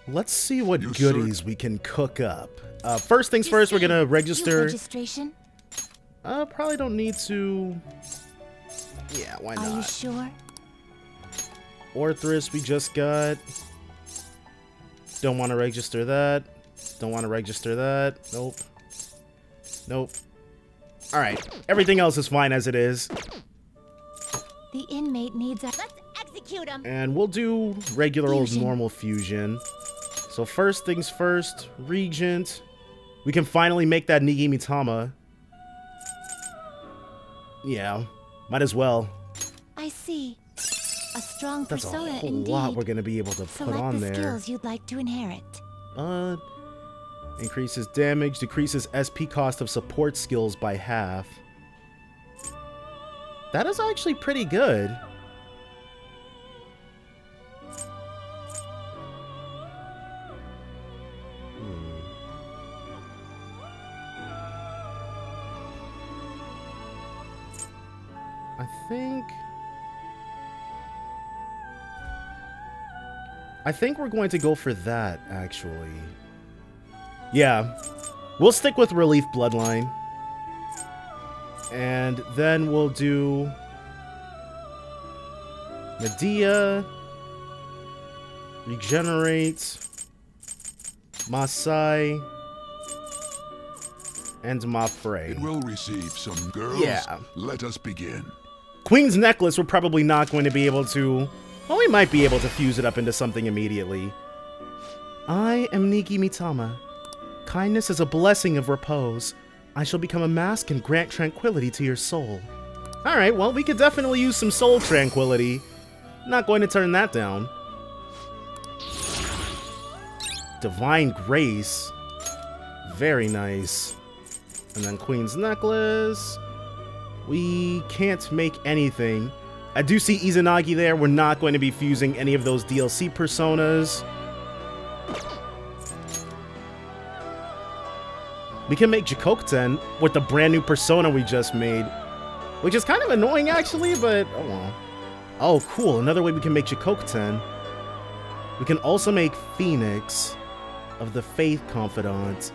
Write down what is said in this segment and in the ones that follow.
Let's see what goodies we can cook up. First things first, we're gonna register. Registration? Probably don't need to. Yeah, why not? Are you sure? Orthrus we just got. Don't want to register that. Don't want to register that. Nope. Nope. Alright. Everything else is fine as it is. The inmate needs a... Let's execute him! And we'll do regular old normal fusion. So first things first, Regent. We can finally make that Nigi Mitama. Yeah. Might as well. I see. A strong That's a persona whole indeed. lot we're going to be able to put on the there. skills you'd like to inherit. Increases damage, decreases SP cost of support skills by half. That is actually pretty good. I think we're going to go for that, actually. Yeah. We'll stick with Relief Bloodline. And then we'll do Medea, Regenerate, Masai, and Mafre. It will receive some girls. Yeah. Let us begin. Queen's Necklace, we're probably not going to be able to... Well, we might be able to fuse it up into something immediately. I am Nigi Mitama. Kindness is a blessing of repose. I shall become a mask and grant tranquility to your soul. Alright, well, we could definitely use some soul tranquility. Not going to turn that down. Divine Grace. Very nice. And then Queen's Necklace. We can't make anything. I do see Izanagi there. We're not going to be fusing any of those DLC personas. We can make Jikokuten with the brand new persona we just made. Which is kind of annoying, actually, but oh well. Oh, cool. Another way we can make Jikokuten. We can also make Phoenix of the Faith Confidant.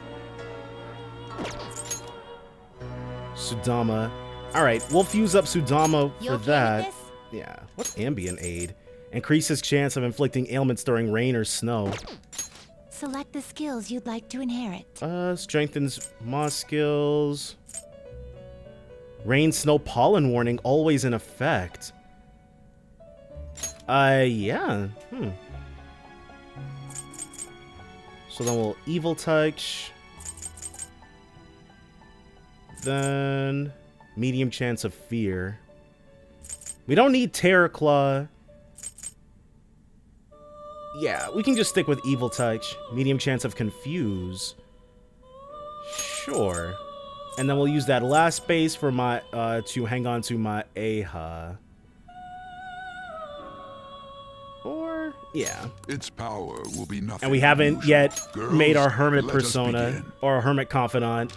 Sudama. Alright, we'll fuse up Sudama for that. Yeah. What's Ambient Aid? Increases chance of inflicting ailments during rain or snow. Select the skills you'd like to inherit. Strengthens Moss skills. Rain, snow, pollen warning always in effect. Yeah. So then we'll Evil Touch. Then medium chance of fear. We don't need Terror Claw. Yeah, we can just stick with Evil Touch. Medium chance of confuse. Sure. And then we'll use that last space for my to hang on to my Aha. Or yeah. Its power will be nothing. And we haven't unusual. yet Girls, made our Hermit let us persona begin. or our Hermit Confidant.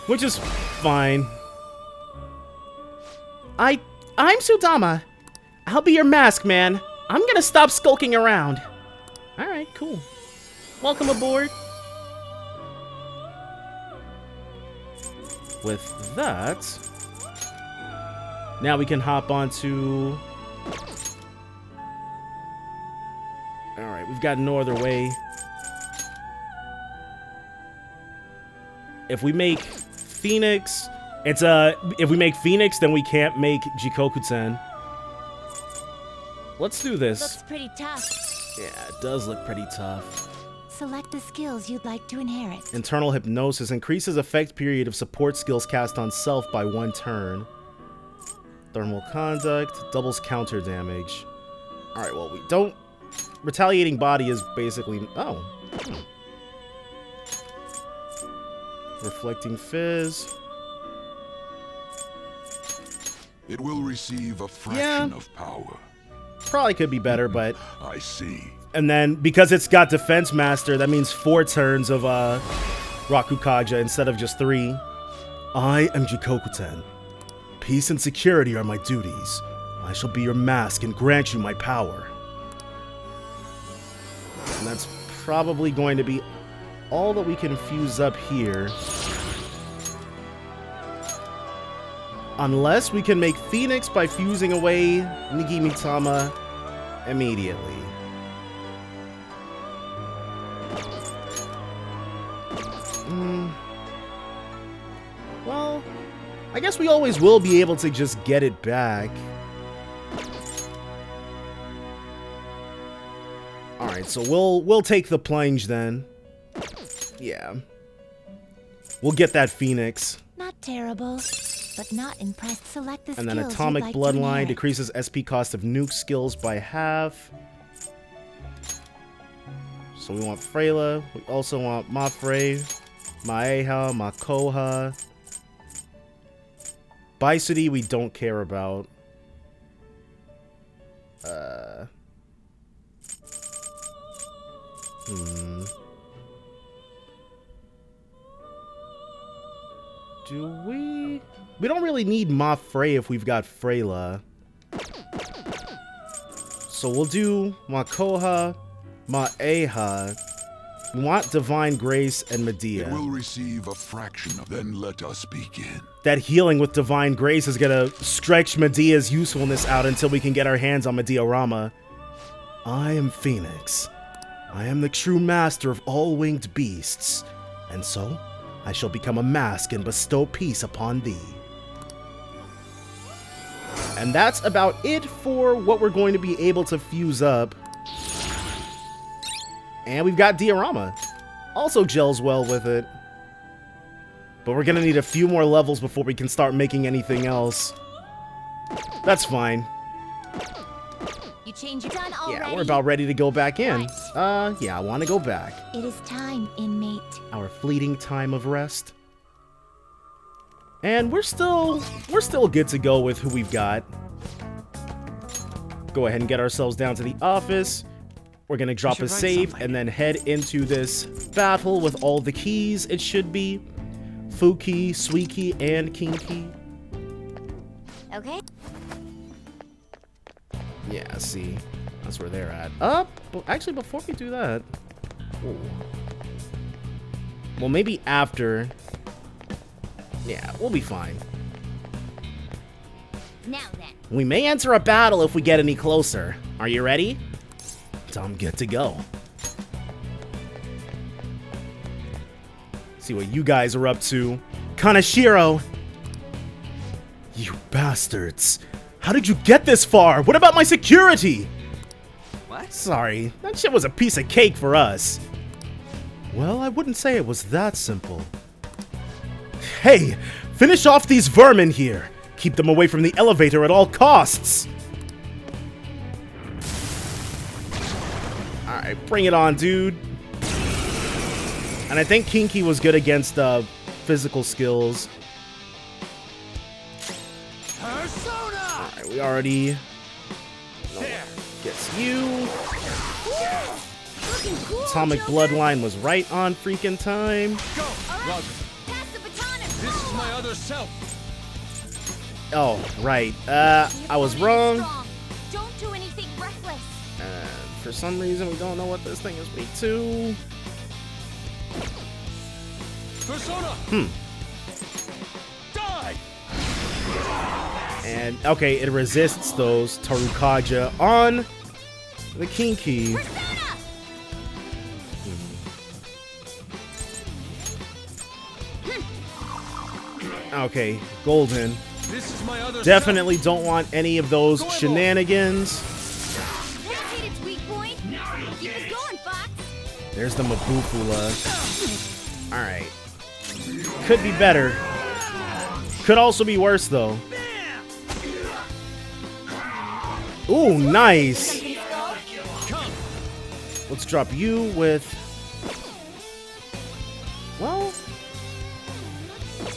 Which is fine. I'm Sudama. I'll be your mask man. I'm gonna stop skulking around. Alright, cool. Welcome aboard. With that, now we can hop onto... Alright, we've got no other way. If we make Phoenix... if we make Phoenix, then we can't make Jikokuten. Let's do this. Looks pretty tough. Yeah, it does look pretty tough. Select the skills you'd like to inherit. Internal Hypnosis increases effect period of support skills cast on self by 1 turn. Thermal Conduct doubles counter damage. Alright, well, we don't... Retaliating Body is basically... Oh. Reflecting Fizz. It will receive a fraction of power. Probably could be better, but... I see. And then, because it's got Defense Master, that means 4 turns of Rakukaja instead of just 3. I am Jikokuten. Peace and security are my duties. I shall be your mask and grant you my power. And that's probably going to be all that we can fuse up here. Unless we can make Phoenix by fusing away Niki Mitama immediately. Well, I guess we always will be able to just get it back. Alright, so we'll take the plunge then. Yeah. We'll get that Phoenix. Not terrible, but not impressed. Select the And then skills Atomic you'd like to Bloodline inherit. decreases SP cost of nuke skills by half. So we want Freyla. We also want Mafrey, Maeha, Makoha. Bisuti we don't care about. Do we? We don't really need Mafrey if we've got Freyla. So we'll do Makoha, Maeha. We want Divine Grace and Medea. It will receive a fraction of. Then let us begin. That healing with Divine Grace is gonna stretch Medea's usefulness out until we can get our hands on Medea-Rama. I am Phoenix. I am the true master of all winged beasts, and so I shall become a mask and bestow peace upon thee. And that's about it for what we're going to be able to fuse up. And we've got Diorama. Also gels well with it. But we're gonna need a few more levels before we can start making anything else. That's fine. You change your done already. Yeah, we're about ready to go back in. Right. Yeah, I want to go back. It is time, inmate. Our fleeting time of rest. And we're still good to go with who we've got. Go ahead and get ourselves down to the office. We're gonna drop a save and then head into this battle with all the keys. It should be Fuki, Suiki, and Kinki. Okay. Yeah, see, that's where they're at. But actually, before we do that, ooh. Well, maybe after. Yeah, we'll be fine. Now then. We may enter a battle if we get any closer. Are you ready? I'm good to go. See what you guys are up to. Kaneshiro! You bastards! How did you get this far? What about my security? What? Sorry, that shit was a piece of cake for us. Well, I wouldn't say it was that simple. Hey, finish off these vermin here. Keep them away from the elevator at all costs. Alright, bring it on, dude. And I think Kinki was good against physical skills. Alright, we already... No one gets you. Atomic Bloodline was right on freaking time. Go! Right. Pass the baton. This is my other self. Oh, right. I was wrong. Don't do anything reckless. For some reason, we don't know what this thing is weak to. Persona! Die! And, okay, it resists those Tarukaja on the Kinki. Persona! Okay, Golden. This is my other Definitely don't want any of those Go shenanigans. Hit its weak point. Keep it going, Fox. There's the Mabufula. Alright. Could be better. Could also be worse, though. Ooh, nice. Come. Let's drop you with... Well,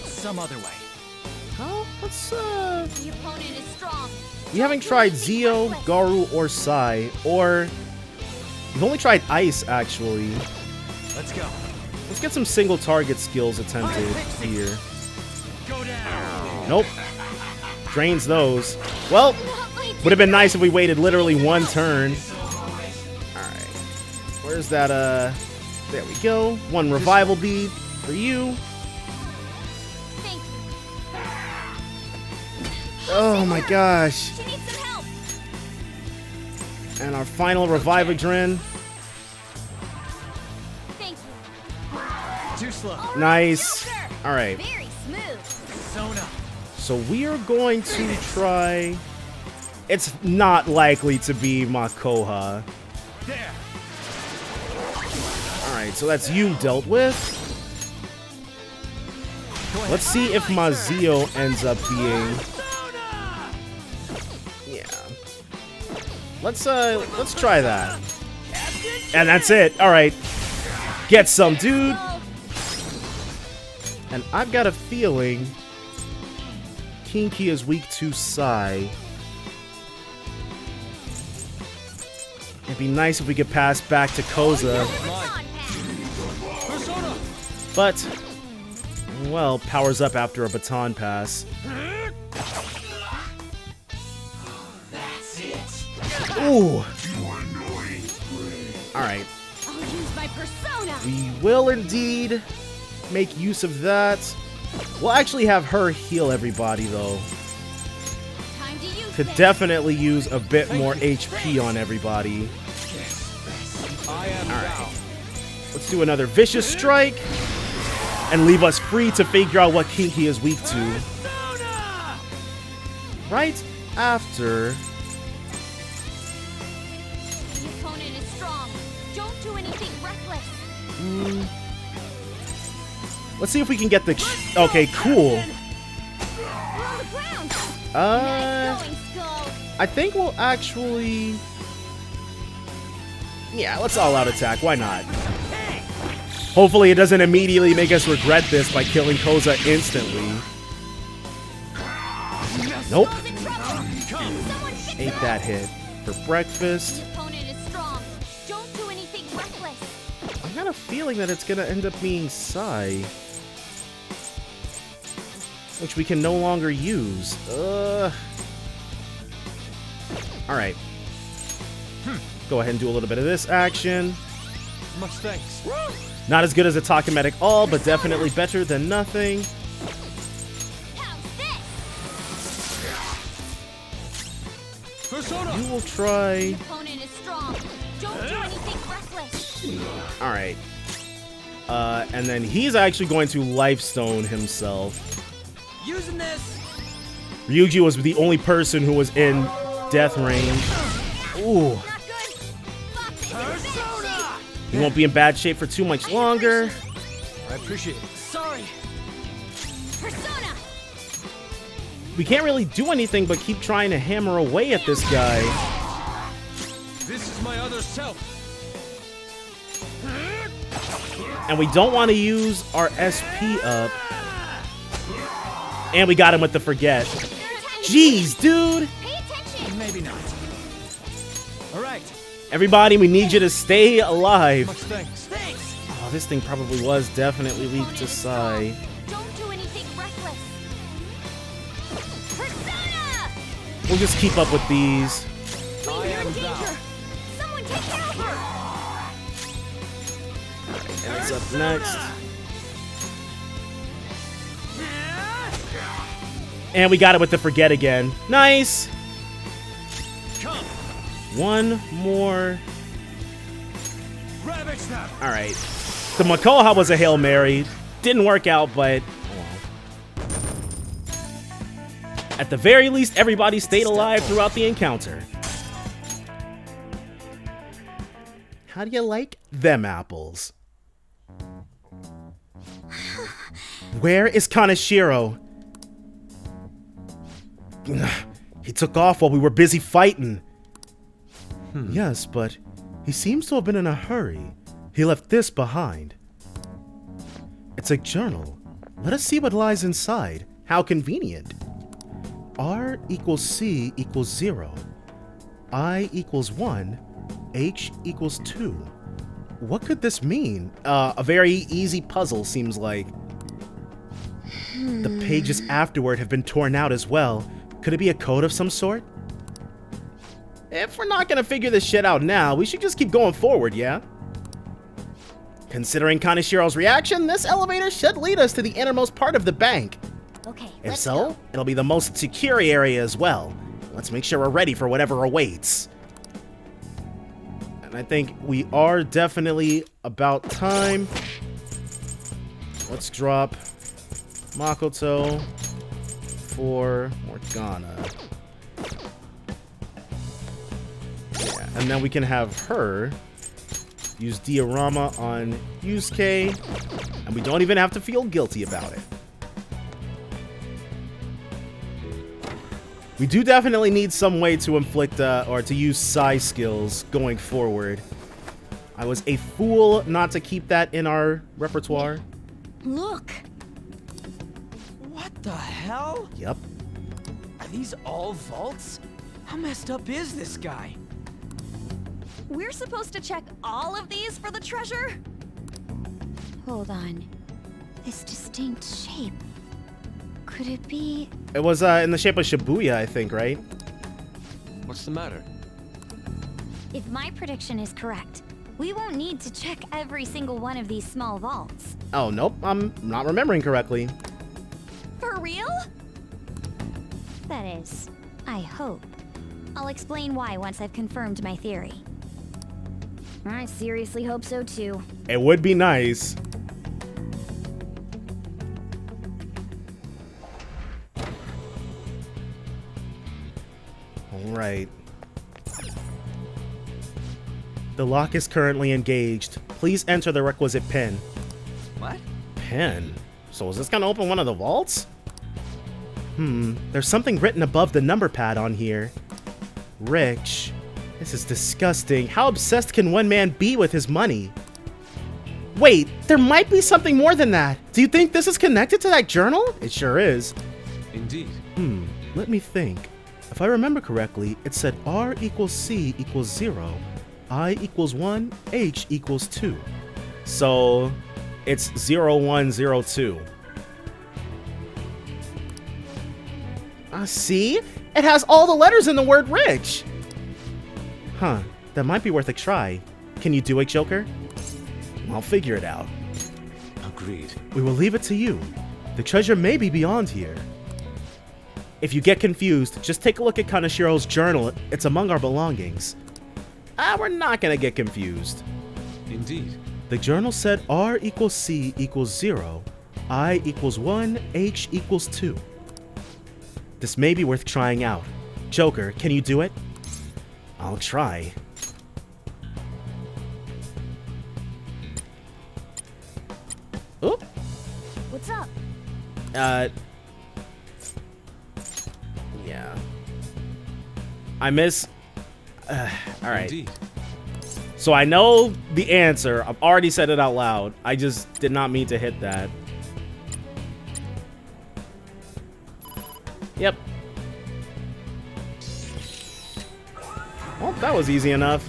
Some other way. how? Let's, The opponent is strong. We haven't tried Zio, Garu, or Sai, or... We've only tried Ice, actually. Let's go. Let's get some single target skills attempted here. Go down. Nope. Drains those. Well, would have been nice if we waited literally one turn. Alright. Where's that, there we go. 1 revival bead for you. Thank you. Oh my gosh. She needs some help. And our final Revivadrin. Thank you. Too slow. Nice. Joker. Alright. Very smooth. Sona. So we are going to try... It's not likely to be Makoha. There. Alright, so that's you dealt with. Let's see if Mazio ends up being... Yeah. Let's try that. And that's it. Alright. Get some, dude. And I've got a feeling Kinky is weak to Sai. It'd be nice if we could pass back to Koza. Persona. But, well, powers up after a baton pass. That's it. Ooh! Alright. I'll use my persona. We will indeed make use of that. We'll actually have her heal everybody, though. Time to use Could this. definitely use a bit more HP on everybody. I am thou. Let's do another Vicious Strike. And leave us free to figure out what Kinky is weak to. Persona. Right after... The opponent is strong. Don't do anything reckless. Let's see if we can get the... Okay, cool. You're on the ground. Uh... Nice going, Skull. I think we'll actually... Yeah, let's all-out attack. Why not? Hopefully it doesn't immediately make us regret this by killing Koza instantly. Nope. Skull's in trouble. Someone fix Ate her that up. hit for breakfast. The opponent is strong. Don't do anything reckless. I got a feeling that it's gonna end up being Sai. Which we can no longer use. Alright. Go ahead and do a little bit of this action. Much thanks. Not as good as a Takemetic All, but definitely better than nothing. How's this? Persona. You will try... The opponent is strong. Don't do anything reckless. Alright. And then he's actually going to Lifestone himself. Using this. Ryuji was the only person who was in death range. Ooh. Not good. Fox is in bad Persona. He won't be in bad shape for too much longer. I appreciate it. Sorry. shape. Persona. We can't really do anything but keep trying to hammer away at this guy. This is my other self. And we don't want to use our SP up. And we got him with the forget. Jeez, dude. Pay attention. Maybe not. All right. Everybody, we need you to stay alive. Much thanks. Thanks. Oh, this thing probably was definitely weak to Sai. Don't do anything reckless. Persona. We'll just keep up with these. I You're in am danger. thou. Someone take care of her. And it's up next. And we got it with the forget again. Nice. Come. One more. Ravage them. All right. The Makoha was a Hail Mary. Didn't work out, but oh well. At the very least, everybody stayed alive throughout the encounter. How do you like them apples? Where is Kaneshiro? He took off while we were busy fighting. Yes, but he seems to have been in a hurry. He left this behind. It's a journal. Let us see what lies inside. How convenient. R equals C equals 0. I equals 1. H equals 2. What could this mean? A very easy puzzle, seems like. The pages afterward have been torn out as well. Could it be a code of some sort? If we're not gonna figure this shit out now, we should just keep going forward, yeah? Considering Kaneshiro's reaction, this elevator should lead us to the innermost part of the bank. Okay, If let's so, go. it'll be the most secure area as well. Let's make sure we're ready for whatever awaits. And I think we are definitely about time. Let's drop Makoto for Morgana. Yeah, and then we can have her use diorama on Yusuke, and we don't even have to feel guilty about it. We do definitely need some way to inflict or to use psi skills going forward. I was a fool not to keep that in our repertoire. Look. What the hell? Yep. Are these all vaults? How messed up is this guy? We're supposed to check all of these for the treasure? Hold on. This distinct shape. Could it be... It was in the shape of Shibuya, I think, right? What's the matter? If my prediction is correct, we won't need to check every single one of these small vaults. Oh, nope. I'm not remembering correctly. For real? That is, I hope. I'll explain why once I've confirmed my theory. I seriously hope so too. It would be nice. Alright. The lock is currently engaged. Please enter the requisite pin. What? Pin? So is this gonna open one of the vaults? There's something written above the number pad on here. Rich. This is disgusting. How obsessed can one man be with his money? Wait, there might be something more than that. Do you think this is connected to that journal? It sure is. Indeed. Let me think. If I remember correctly, it said R equals C equals 0, I equals 1, H equals 2. So, it's 0102. See? It has all the letters in the word rich. Huh, that might be worth a try. Can you do it, Joker? I'll figure it out. Agreed. We will leave it to you. The treasure may be beyond here. If you get confused, just take a look at Kaneshiro's journal. It's among our belongings. We're not gonna get confused. Indeed. The journal said R equals C equals 0, I equals 1, H equals 2. This may be worth trying out. Joker, can you do it? I'll try. Oop. What's up? Yeah. I miss... Alright. Indeed. So I know the answer. I've already said it out loud. I just did not mean to hit that. Yep. Well, that was easy enough.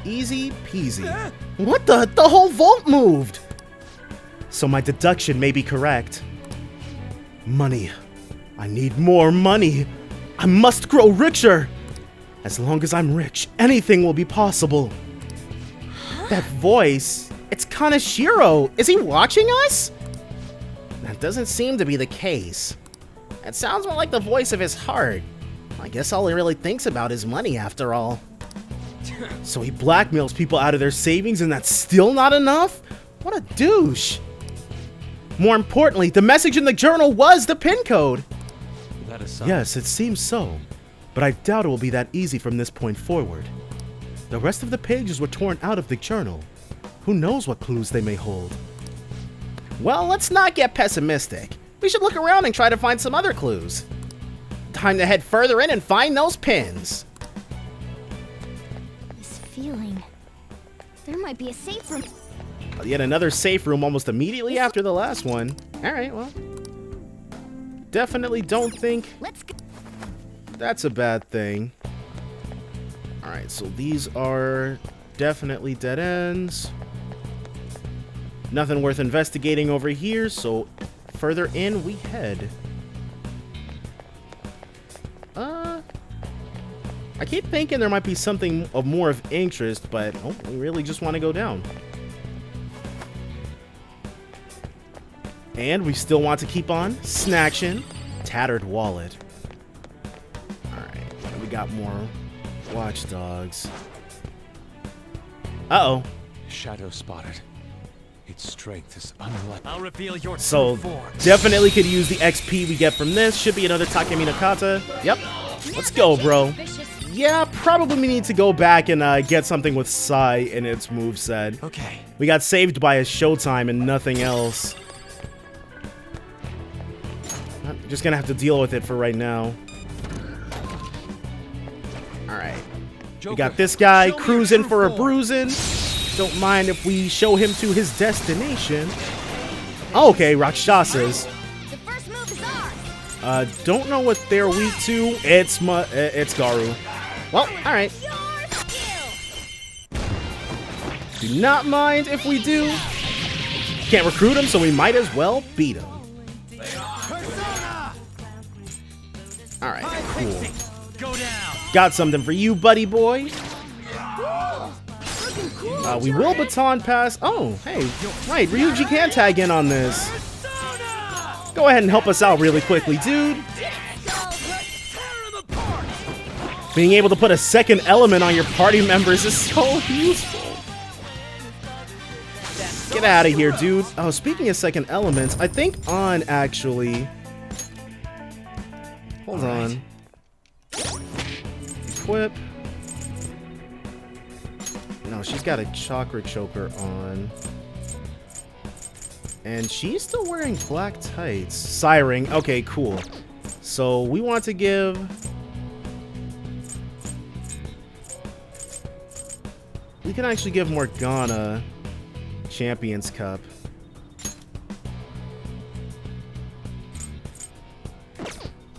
Easy peasy. What the? The whole vault moved! So my deduction may be correct. Money. I need more money. I must grow richer. As long as I'm rich, anything will be possible. That voice, it's Kaneshiro. Is he watching us? That doesn't seem to be the case. It sounds more like the voice of his heart. I guess all he really thinks about is money after all. So he blackmails people out of their savings and that's still not enough? What a douche. More importantly, the message in the journal was the pin code. That is so. Yes, it seems so. But I doubt it will be that easy from this point forward. The rest of the pages were torn out of the journal. Who knows what clues they may hold? Well, let's not get pessimistic. We should look around and try to find some other clues. Time to head further in and find those pins. This feeling. There might be a safe room. Yet another safe room almost immediately after the last one. Alright, well. Definitely don't think Let's go. that's a bad thing. Alright, so these are definitely dead ends. Nothing worth investigating over here, so further in we head. I keep thinking there might be something of more of interest, but oh, we really just want to go down. And we still want to keep on snaction. Tattered wallet. Alright, we got more watchdogs. Uh-oh. Shadow spotted. Its strength is unlike. I'll reveal your So, true form. definitely could use the XP we get from this. Should be another Takemi no Kata. Yep. Let's go, bro. Yeah, probably we need to go back and get something with Sai in its moveset. Okay. We got saved by a Showtime and nothing else. I'm just gonna have to deal with it for right now. Alright. We got this guy cruising for a bruising. Don't mind if we show him to his destination. Oh, okay, Rakshasas. The first move is ours. Don't know what they're weak to. It's Garu. Well, alright. Do not mind if we do. Can't recruit him, so we might as well beat him. Alright, cool. Go down. Got something for you, buddy boy. We will baton pass. Oh, hey, right, Ryuji can tag in on this. Go ahead and help us out really quickly, dude. Being able to put a second element on your party members is so useful. Get out of here, dude. Oh, speaking of second elements, I think On actually... Hold on. Equip. No, she's got a chakra choker on. And she's still wearing black tights. Siring. Okay, cool. So we want to give... We can actually give Morgana Champions Cup.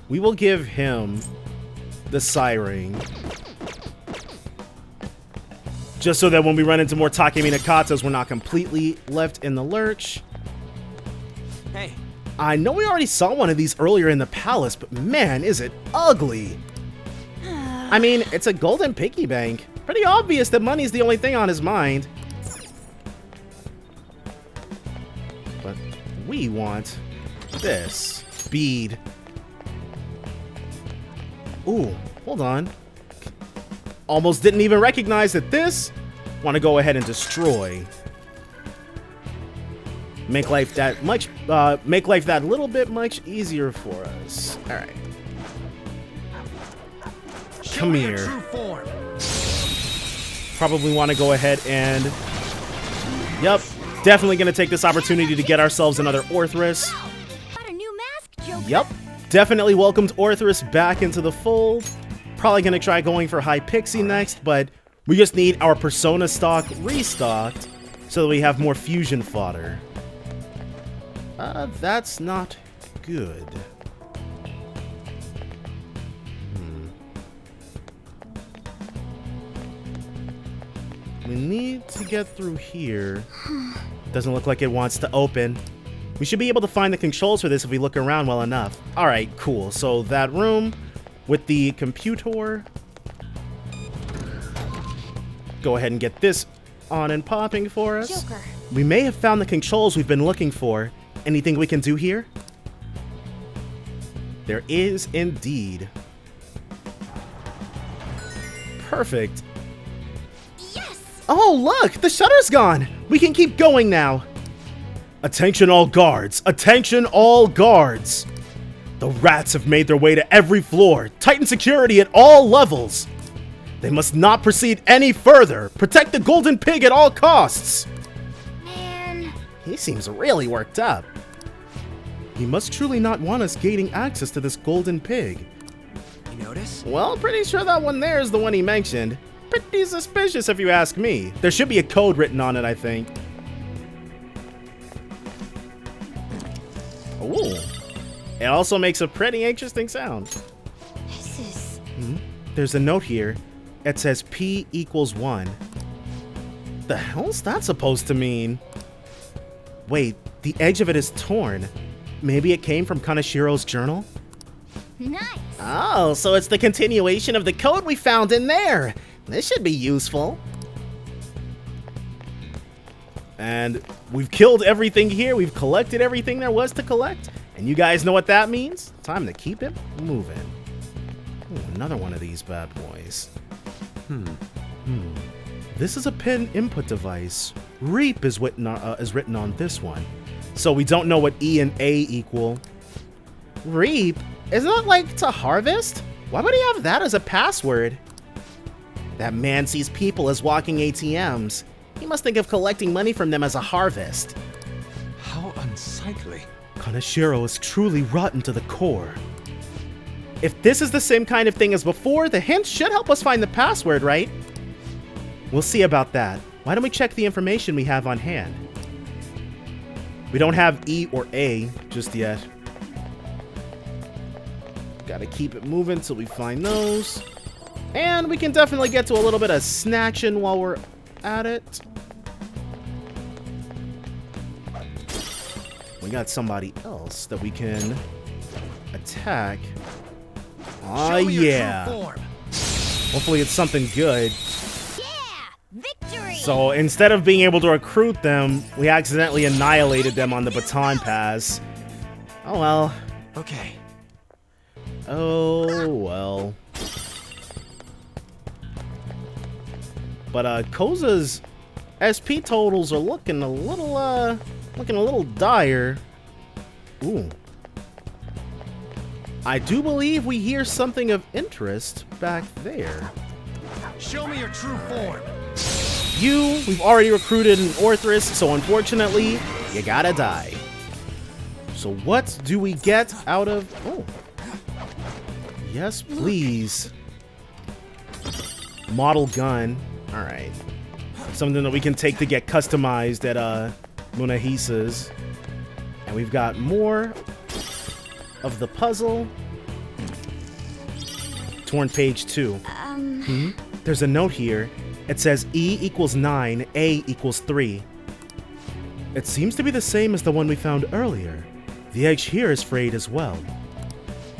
We will give him the Siring. Just so that when we run into more Takemi no Katas, we're not completely left in the lurch. Hey. I know we already saw one of these earlier in the palace, but man, is it ugly. I mean, it's a golden piggy bank. Pretty obvious that money's the only thing on his mind. But we want this bead. Ooh, hold on. Almost didn't even recognize that this. Want to go ahead and destroy. Make life that little bit much easier for us. All right. Come here. True form. Probably want to go ahead and... Yep. Definitely going to take this opportunity to get ourselves another Orthrus. Got a new mask, Joker. Yep. Definitely welcomed Orthrus back into the fold. Probably going to try going for High Pixie next, but we just need our Persona stock restocked so that we have more fusion fodder. That's not good. We need to get through here. Doesn't look like it wants to open. We should be able to find the controls for this if we look around well enough. Alright, cool. So that room with the computer. Go ahead and get this on and popping for us. Joker. We may have found the controls we've been looking for. Anything we can do here? There is indeed. Perfect. Yes. Oh, look! The shutter's gone! We can keep going now! Attention all guards! Attention all guards! The rats have made their way to every floor. Tighten security at all levels. They must not proceed any further. Protect the golden pig at all costs. Man. He seems really worked up. He must truly not want us gaining access to this golden pig. You notice? Well, pretty sure that one there is the one he mentioned. Pretty suspicious if you ask me. There should be a code written on it, I think. Ooh. It also makes a pretty interesting sound. This is... There's a note here. It says P equals 1. The hell's that supposed to mean? Wait, the edge of it is torn. Maybe it came from Kaneshiro's journal? Nice. Oh, so it's the continuation of the code we found in there. This should be useful. And we've killed everything here. We've collected everything there was to collect. And you guys know what that means? Time to keep it moving. Ooh, another one of these bad boys. This is a pin input device. Reap is written on this one. So we don't know what E and A equal. Reap? Isn't that like to harvest? Why would he have that as a password? That man sees people as walking ATMs. He must think of collecting money from them as a harvest. How unsightly. Kaneshiro is truly rotten to the core. If this is the same kind of thing as before, the hint should help us find the password, right? We'll see about that. Why don't we check the information we have on hand? We don't have E or A just yet. Gotta keep it moving till we find those. And we can definitely get to a little bit of snaction while we're at it. We got somebody else that we can attack. Oh yeah. Hopefully it's something good. Yeah! Victory! So instead of being able to recruit them, we accidentally annihilated them on the baton pass. Oh well. Okay. Oh well. But Koza's SP totals are looking a little dire. Ooh. I do believe we hear something of interest back there. Show me your true form. We've already recruited an Orthrus, so unfortunately, you gotta die. So what do we get out of... Oh. Yes, please. Model gun. Alright. Something that we can take to get customized at Munahisa's. And we've got more of the puzzle. Torn page 2. There's a note here. It says E equals 9, A equals 3. It seems to be the same as the one we found earlier. The edge here is frayed as well.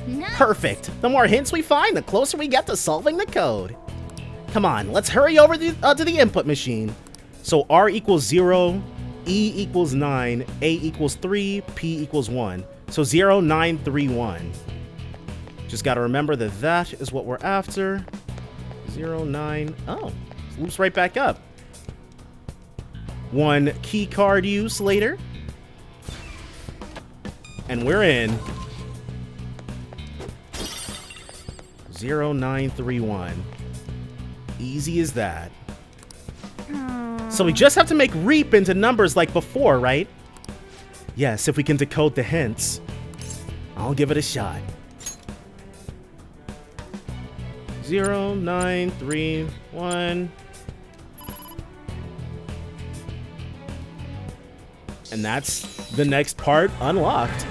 No. Perfect! The more hints we find, the closer we get to solving the code. Come on, let's hurry over to the input machine. So R equals 0, E equals 9, A equals 3, P equals 1. So 0, 9, 3, 1. Just gotta remember that that is what we're after. 0, 9, oh, it loops right back up. 1 key card use later. And we're in. 0, 9, 3, 1. Easy as that. So we just have to make Reap into numbers like before, right? Yes, if we can decode the hints. I'll give it a shot. 0, 9, 3, 1. And that's the next part unlocked.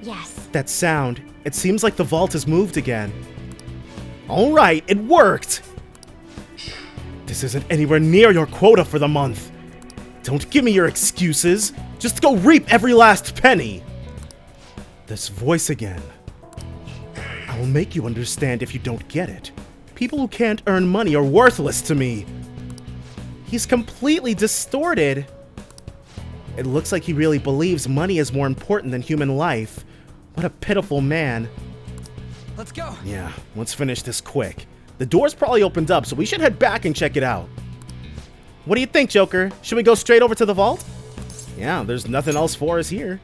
Yes. That sound. It seems like the vault has moved again. Alright, it worked! This isn't anywhere near your quota for the month. Don't give me your excuses. Just go reap every last penny. This voice again. I will make you understand if you don't get it. People who can't earn money are worthless to me. He's completely distorted. It looks like he really believes money is more important than human life. What a pitiful man. Let's go. Yeah, let's finish this quick. The door's probably opened up, so we should head back and check it out. What do you think, Joker? Should we go straight over to the vault? Yeah, there's nothing else for us here.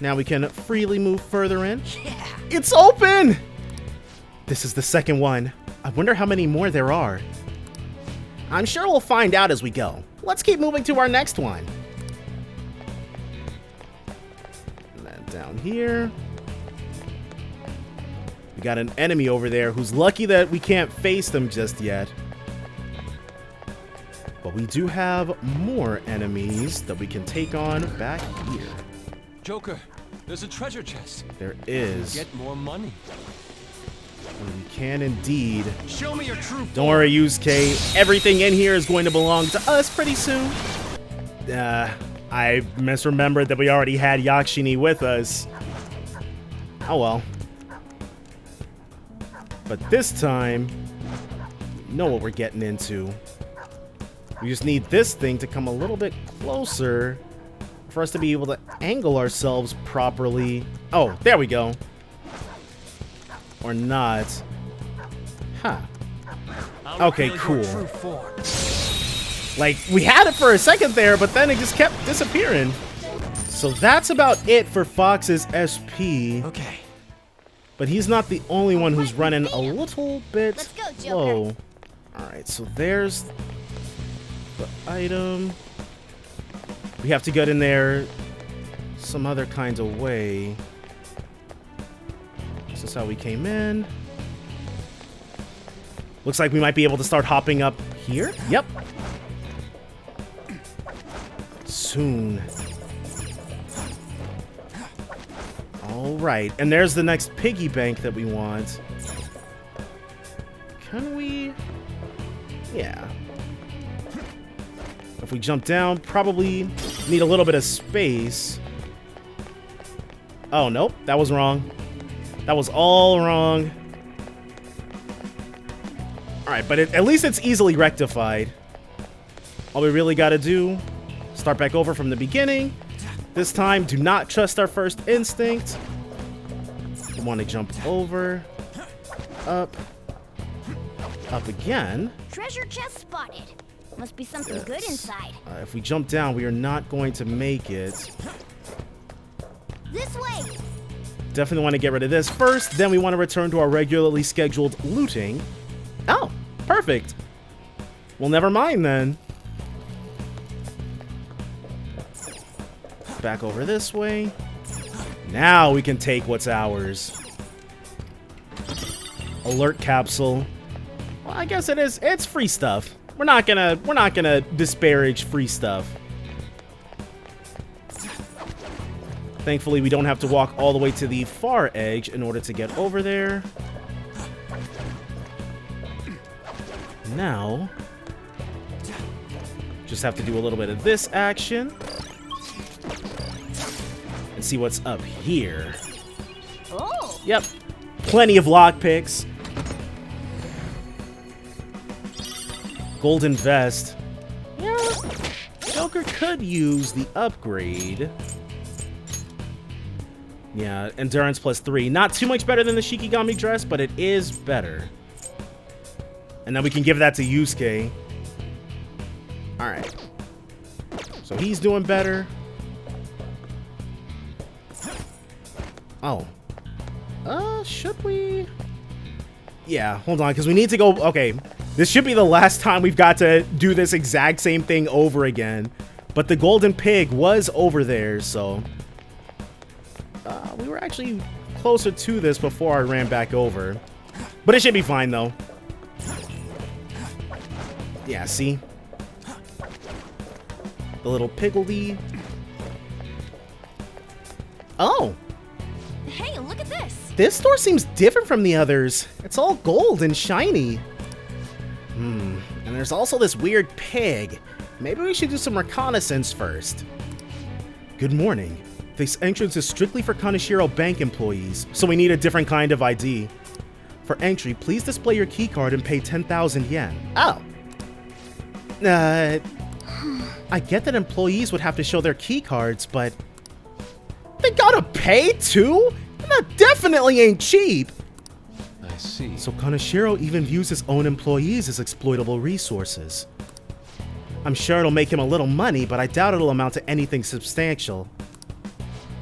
Now we can freely move further in. Yeah. It's open! This is the second one. I wonder how many more there are. I'm sure we'll find out as we go. Let's keep moving to our next one. And then down here. We got an enemy over there who's lucky that we can't face them just yet. But we do have more enemies that we can take on back here. Joker, there's a treasure chest. There is. Get more money. We can indeed. Show me your true Don't worry, Yusuke. Everything in here is going to belong to us pretty soon. I misremembered that we already had Yakshini with us. Oh well. But this time, we know what we're getting into. We just need this thing to come a little bit closer for us to be able to angle ourselves properly. Oh, there we go. Or not. Huh. Okay, cool. Like, we had it for a second there, but then it just kept disappearing. So that's about it for Fox's SP. Okay. But he's not the only one who's running a little bit Let's go, Joker. slow. Alright, so there's the item. We have to get in there some other kind of way. This is how we came in. Looks like we might be able to start hopping up here. Yep. Soon. Alright, and there's the next piggy bank that we want. Can we? Yeah. If we jump down, probably need a little bit of space. Oh, nope, that was wrong. That was all wrong. Alright, but at least it's easily rectified. All we really gotta do, start back over from the beginning. This time, do not trust our first instinct. We want to jump over, up again. Treasure chest spotted. Must be something good inside. If we jump down, we are not going to make it. This way. Definitely want to get rid of this first. Then we want to return to our regularly scheduled looting. Oh, perfect. Well, never mind then. Back over this way. Now we can take what's ours. Alert capsule. Well, I guess it is. It's free stuff. We're not gonna disparage free stuff. Thankfully, we don't have to walk all the way to the far edge in order to get over there. Now, just have to do a little bit of this action. And see what's up here. Oh. Yep. Plenty of lockpicks. Golden vest. Yeah. Joker could use the upgrade. Yeah, endurance +3. Not too much better than the Shikigami dress, but it is better. And then we can give that to Yusuke. Alright. So he's doing better. Oh. Should we? Yeah, hold on, because we need to go... Okay, this should be the last time we've got to do this exact same thing over again. But the golden pig was over there, so... we were actually closer to this before I ran back over. But it should be fine, though. Yeah, see? The little piggledy. Oh! Hey, look at this. This store seems different from the others. It's all gold and shiny. And there's also this weird pig. Maybe we should do some reconnaissance first. Good morning. This entrance is strictly for Kaneshiro Bank employees, so we need a different kind of ID. For entry, please display your keycard and pay 10,000 yen. Oh. I get that employees would have to show their keycards, but... They gotta pay too? That definitely ain't cheap! I see. So Kaneshiro even views his own employees as exploitable resources. I'm sure it'll make him a little money, but I doubt it'll amount to anything substantial.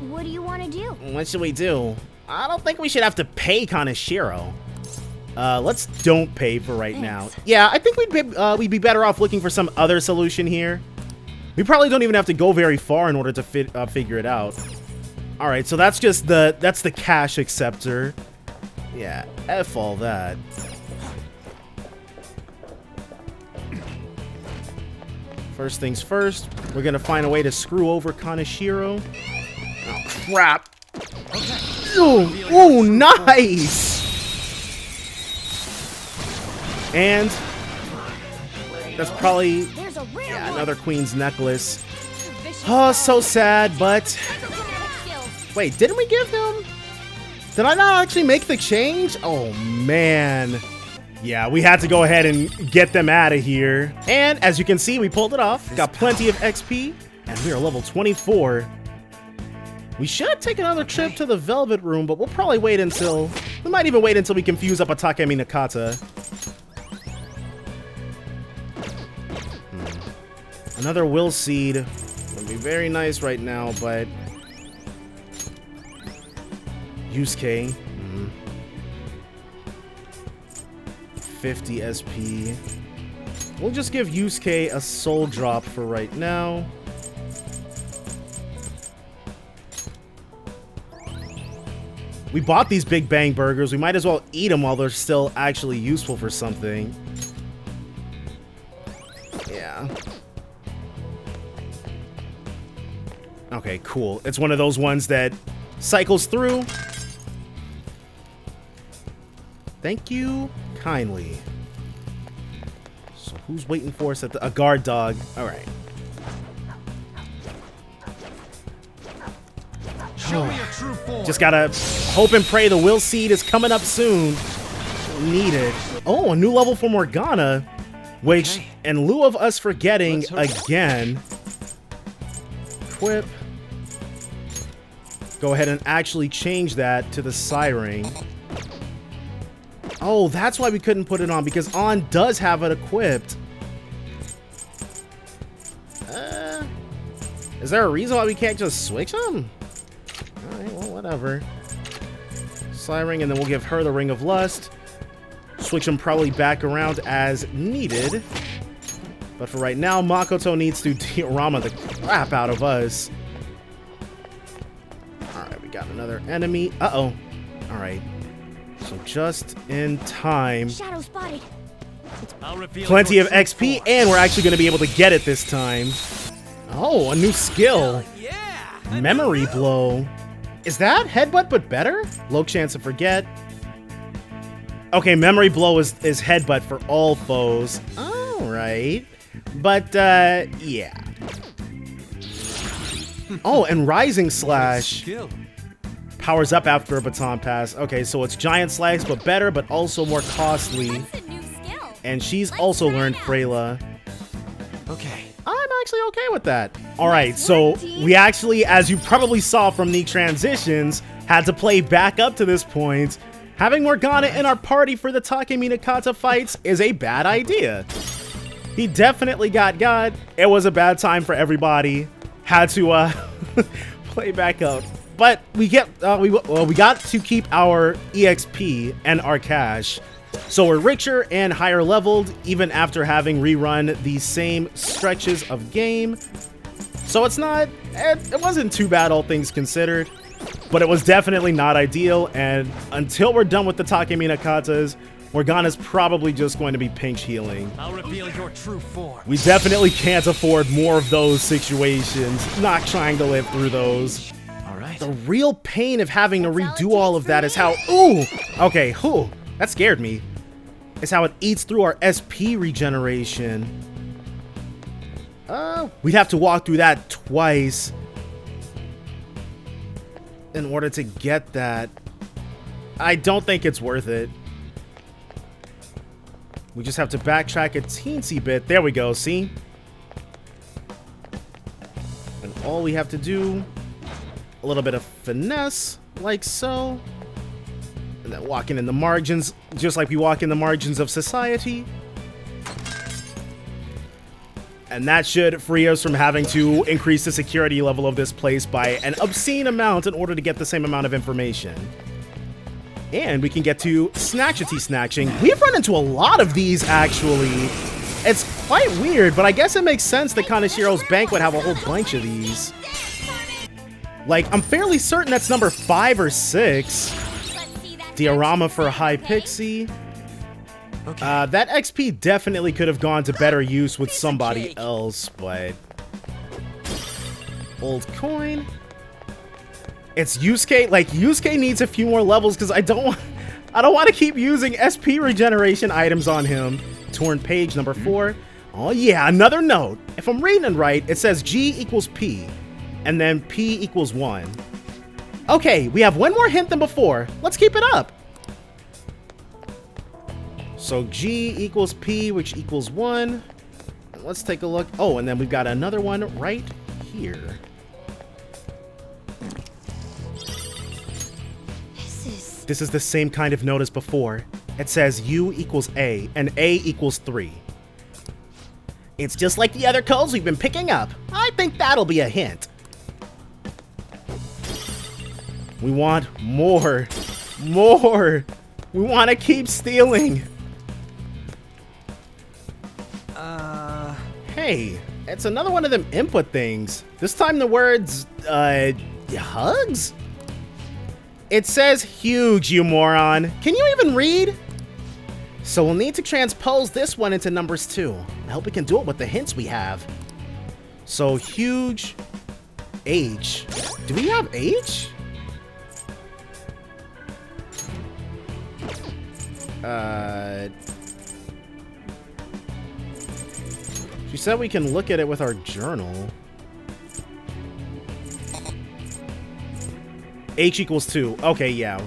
What do you want to do? What should we do? I don't think we should have to pay Kaneshiro. Let's don't pay for right now. Yeah, I think we'd be better off looking for some other solution here. We probably don't even have to go very far in order to figure it out. All right, so that's just that's the cash acceptor. Yeah, F all that. First things first, we're gonna find a way to screw over Kaneshiro. Oh, crap. Ooh, nice! And that's probably There's a rare one. another queen's necklace. Oh, so sad, but Skills. wait, didn't we give them? Did I not actually make the change? Oh man. Yeah, we had to go ahead and get them out of here. And as you can see, we pulled it off. Got plenty of XP, and we are level 24. We should take another trip to the Velvet Room, but we'll probably wait until... We might even wait until we can fuse up a Takemi Nakata. Another Will Seed. Would be very nice right now, but... Yusuke. 50 SP. We'll just give Yusuke a soul drop for right now. We bought these Big Bang burgers. We might as well eat them while they're still actually useful for something. Yeah. Okay, cool. It's one of those ones that cycles through. Thank you kindly. So who's waiting for us at the... A guard dog. All right. Show me your true form. Just gotta hope and pray the Will Seed is coming up soon. Need it. Oh, a new level for Morgana, which, in lieu of us forgetting again, equip. Go ahead and actually change that to the Siren. Oh, that's why we couldn't put it on, because On does have it equipped. Is there a reason why we can't just switch them? Alright, well, whatever. Siren, and then we'll give her the Ring of Lust. Switch them probably back around as needed. But for right now, Makoto needs to diorama the crap out of us. Alright, we got another enemy. Uh-oh. Alright. So just in time. Shadow spotted. Plenty of XP, and we're actually going to be able to get it this time. Oh, a new skill. Yeah. Memory Blow. Is that Headbutt but better? Low chance to forget. Okay, Memory Blow is Headbutt for all foes. Alright. But, yeah. Oh, and Rising Slash powers up after a baton pass. Okay, so it's Giant Slash, but better, but also more costly. That's a new skill. And she's also learned Freyla. Okay. I'm actually okay with that. All right, so we actually, as you probably saw from the transitions, had to play back up to this point. Having Morgana in our party for the Takemi Nakata fights is a bad idea. He definitely got God. It was a bad time for everybody. Had to play back up. But we got to keep our EXP and our cash. So we're richer and higher leveled, even after having rerun the same stretches of game. So it wasn't too bad, all things considered, but it was definitely not ideal. And until we're done with the Takemi Nakatas, Morgana's probably just going to be pinch healing. I'll reveal your true form. We definitely can't afford more of those situations. Not trying to live through those. All right. The real pain of having to redo all of that is how... Ooh! Okay, whew. That scared me. Is how it eats through our SP regeneration. We'd have to walk through that twice in order to get that. I don't think it's worth it. We just have to backtrack a teensy bit. There we go, see? And all we have to do, a little bit of finesse, like so. And then walking in the margins, just like we walk in the margins of society. And that should free us from having to increase the security level of this place by an obscene amount in order to get the same amount of information. And we can get to snatchity snatching. We've run into a lot of these, actually. It's quite weird, but I guess it makes sense that Kaneshiro's Bank would have a whole bunch of these. Like, I'm fairly certain that's number 5 or 6. Diorama for High Pixie. Okay. That XP definitely could have gone to better use with somebody else, but... Old coin. It's Yusuke. Like, Yusuke needs a few more levels because I don't I don't want to keep using SP regeneration items on him. Torn page number 4. Oh yeah, another note. If I'm reading it right, it says G equals P, and then P equals 1. Okay, we have one more hint than before. Let's keep it up. So G equals P, which equals 1. Let's take a look. Oh, and then we've got another one right here. This is the same kind of note as before. It says U equals A, and A equals 3. It's just like the other codes we've been picking up. I think that'll be a hint. We want more. More. We want to keep stealing. Hey, it's another one of them input things. This time the words, hugs? It says huge, you moron. Can you even read? So we'll need to transpose this one into numbers too. I hope we can do it with the hints we have. So huge, H. Do we have H? She said we can look at it with our journal. H equals 2. Okay, yeah.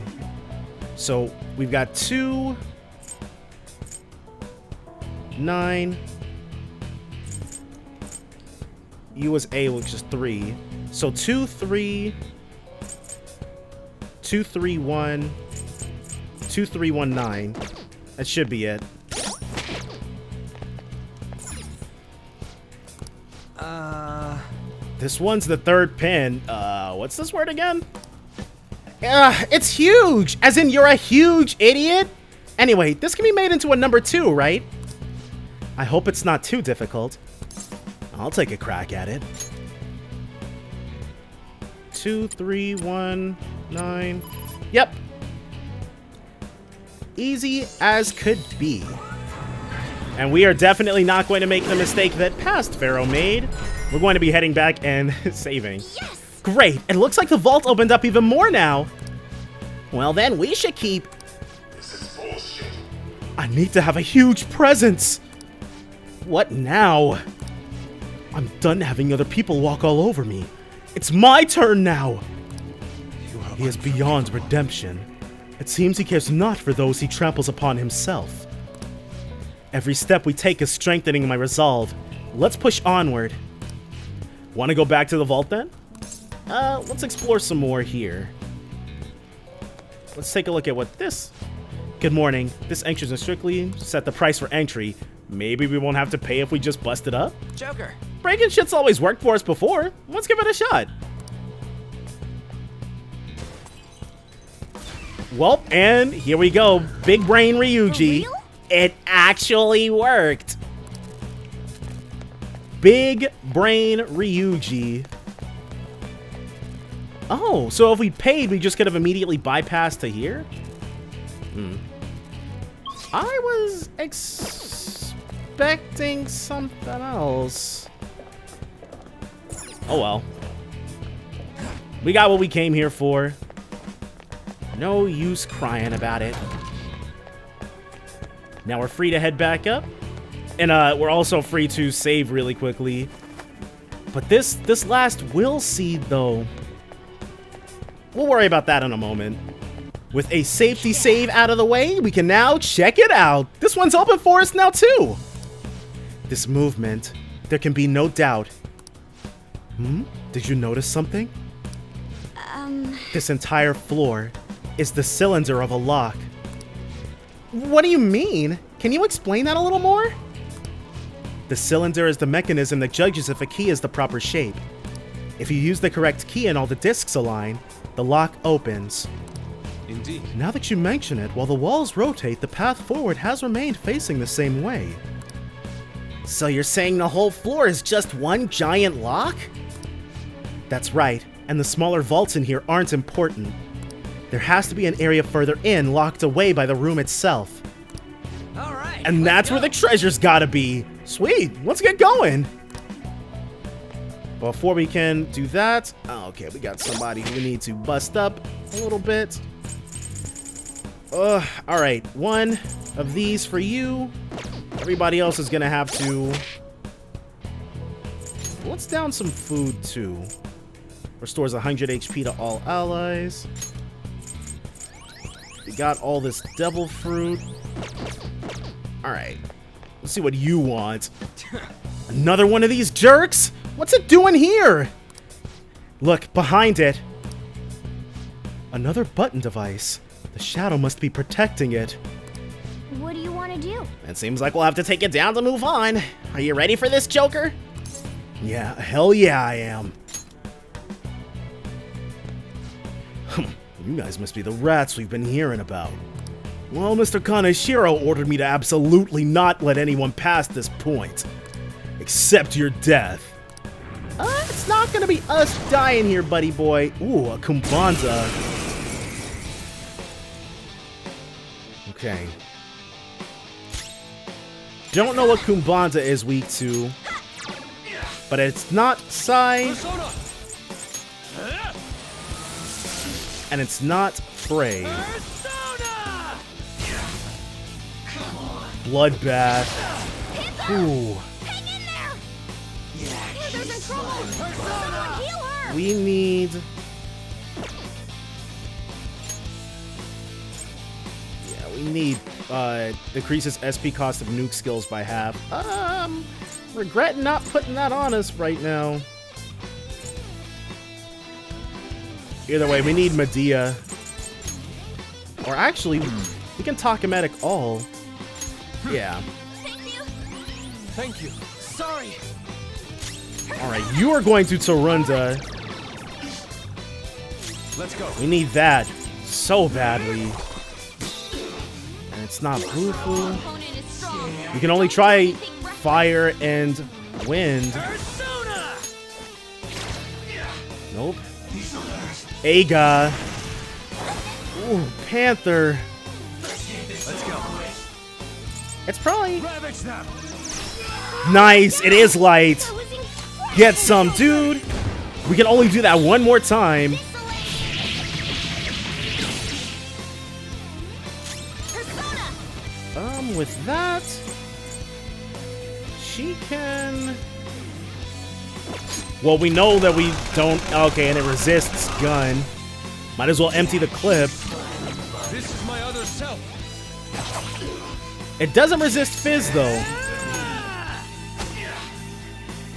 So we've got 2, 9. U is A, which is 3. So 2, 3, 2, 3, 1, 2, 3, 1, 9. That should be it. This one's the third pin. What's this word again? It's huge! As in, you're a huge idiot? Anyway, this can be made into a number 2, right? I hope it's not too difficult. I'll take a crack at it. 2, 3, 1, 9. Yep. Easy as could be. And we are definitely not going to make the mistake that past Pharaoh made. We're going to be heading back and saving. Yes! Great! It looks like the vault opened up even more now. Well then, we should keep... This is bullshit. I need to have a huge presence. What now? I'm done having other people walk all over me. It's my turn now. He is beyond redemption. It seems he cares not for those he tramples upon himself. Every step we take is strengthening my resolve. Let's push onward. Want to go back to the vault then? Let's explore some more here. Let's take a look at what this... Good morning. This entrance is strictly set the price for entry. Maybe we won't have to pay if we just bust it up? Joker. Breaking shit's always worked for us before. Let's give it a shot. Well, and here we go. Big Brain Ryuji. For real? It actually worked. Big Brain Ryuji. Oh, so if we paid, we just could have immediately bypassed to here? I was expecting something else. Oh well. We got what we came here for. No use crying about it. Now we're free to head back up. And we're also free to save really quickly. But this last will seed, though, we'll worry about that in a moment. With a safety save out of the way, we can now check it out. This one's open for us now, too. This movement, there can be no doubt. Did you notice something? This entire floor is the cylinder of a lock. What do you mean? Can you explain that a little more? The cylinder is the mechanism that judges if a key is the proper shape. If you use the correct key and all the discs align, the lock opens. Indeed. Now that you mention it, while the walls rotate, the path forward has remained facing the same way. So you're saying the whole floor is just one giant lock? That's right, and the smaller vaults in here aren't important. There has to be an area further in, locked away by the room itself. All right. And that's where the treasure's gotta be. Sweet, let's get going. Before we can do that, okay, we got somebody who we need to bust up a little bit. Alright. One of these for you. Everybody else is gonna have to... Let's down some food, too. Restores 100 HP to all allies. We got all this devil fruit. Alright. Let's see what you want. Another one of these jerks? What's it doing here? Look, behind it. Another button device. The shadow must be protecting it. What do you want to do? It seems like we'll have to take it down to move on. Are you ready for this, Joker? Yeah, hell yeah, I am. You guys must be the rats we've been hearing about. Well, Mr. Kaneshiro ordered me to absolutely not let anyone past this point. Except your death. It's not gonna be us dying here, buddy boy. Ooh, a Kumbanza. Okay. Don't know what Kumbanza is weak to. But it's not Psy. And it's not Frey. Bloodbath. Ooh. We need... Yeah, we need, decreases SP cost of nuke skills by half. Regret not putting that on us right now. Either way, we need Medea. Or actually, we can Takomatic all. Yeah. Thank you. Sorry. Alright, you are going to Torunda. Let's go. We need that so badly. And it's not Bufu. You can only try fire and wind. Nope. Aga. Ooh, Panther. Let's go. It's probably... Nice, it is light. Get some, dude. We can only do that one more time. With that, she can... Well, we know that we don't... Okay, and it resists gun. Might as well empty the clip. This is my other self. It doesn't resist fizz, though.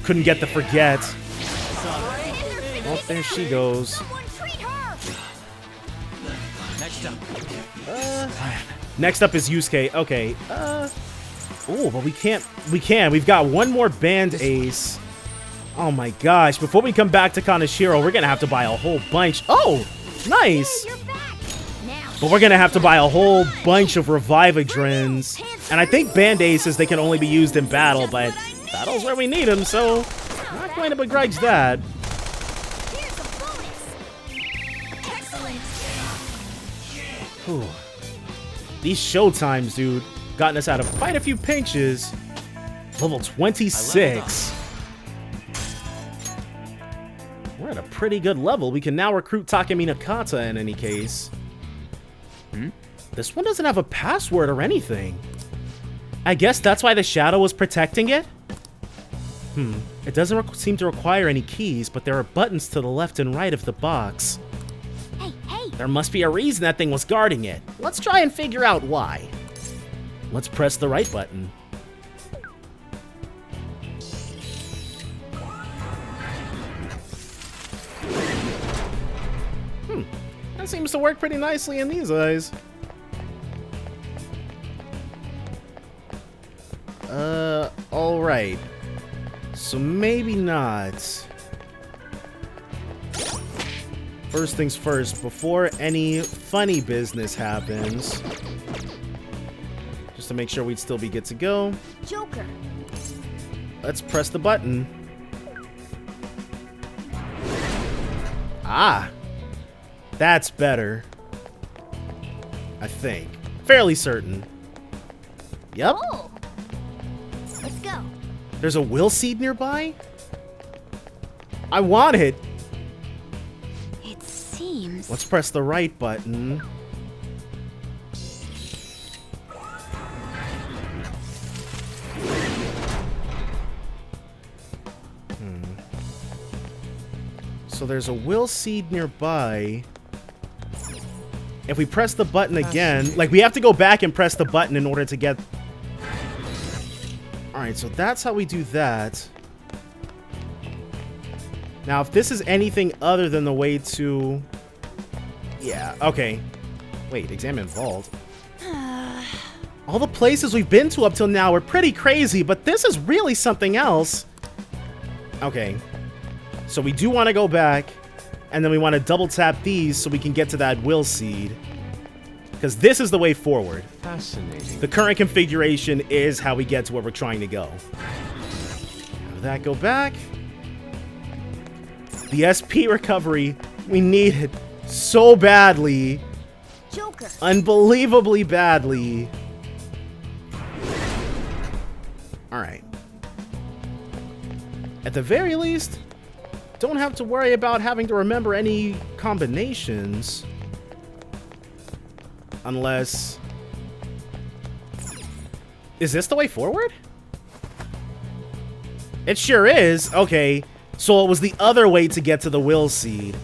Couldn't get the forget. Oh, there she goes. Next up. Next up is Yusuke. Okay. Oh, but we can't. We can. We've got one more band ace. Oh my gosh. Before we come back to Kaneshiro, we're gonna have to buy a whole bunch. Oh, nice. But we're gonna have to buy a whole bunch of Revive-Adrens. And I think band aces, they can only be used in battle, but battle's where we need them, so not going to begrudge that. Whew. These showtimes, dude, gotten us out of quite a few pinches. Level 26. We're at a pretty good level. We can now recruit Takemi Nakata in any case. This one doesn't have a password or anything. I guess that's why the shadow was protecting it? It doesn't seem to require any keys, but there are buttons to the left and right of the box. Hey, hey! There must be a reason that thing was guarding it. Let's try and figure out why. Let's press the right button. That seems to work pretty nicely in these eyes. Alright. So maybe not. First things first, before any funny business happens, just to make sure we'd still be good to go, Joker. let's press the button. Ah, that's better. I think. Fairly certain. Yep. Oh. Let's go. There's a will seed nearby? I want it. It seems. Let's press the right button. So there's a will seed nearby. If we press the button again, like we have to go back and press the button in order to get... Alright, so that's how we do that. Now, if this is anything other than the way to... Yeah, okay. Wait, examine vault. All the places we've been to up till now are pretty crazy, but this is really something else. Okay. So we do want to go back, and then we want to double tap these so we can get to that will seed. Because this is the way forward. Fascinating. The current configuration is how we get to where we're trying to go. Have that go back. The SP recovery, we need it so badly. Joker. Unbelievably badly. Alright. At the very least, don't have to worry about having to remember any combinations. Unless... Is this the way forward? It sure is. Okay. So it was the other way to get to the will seed.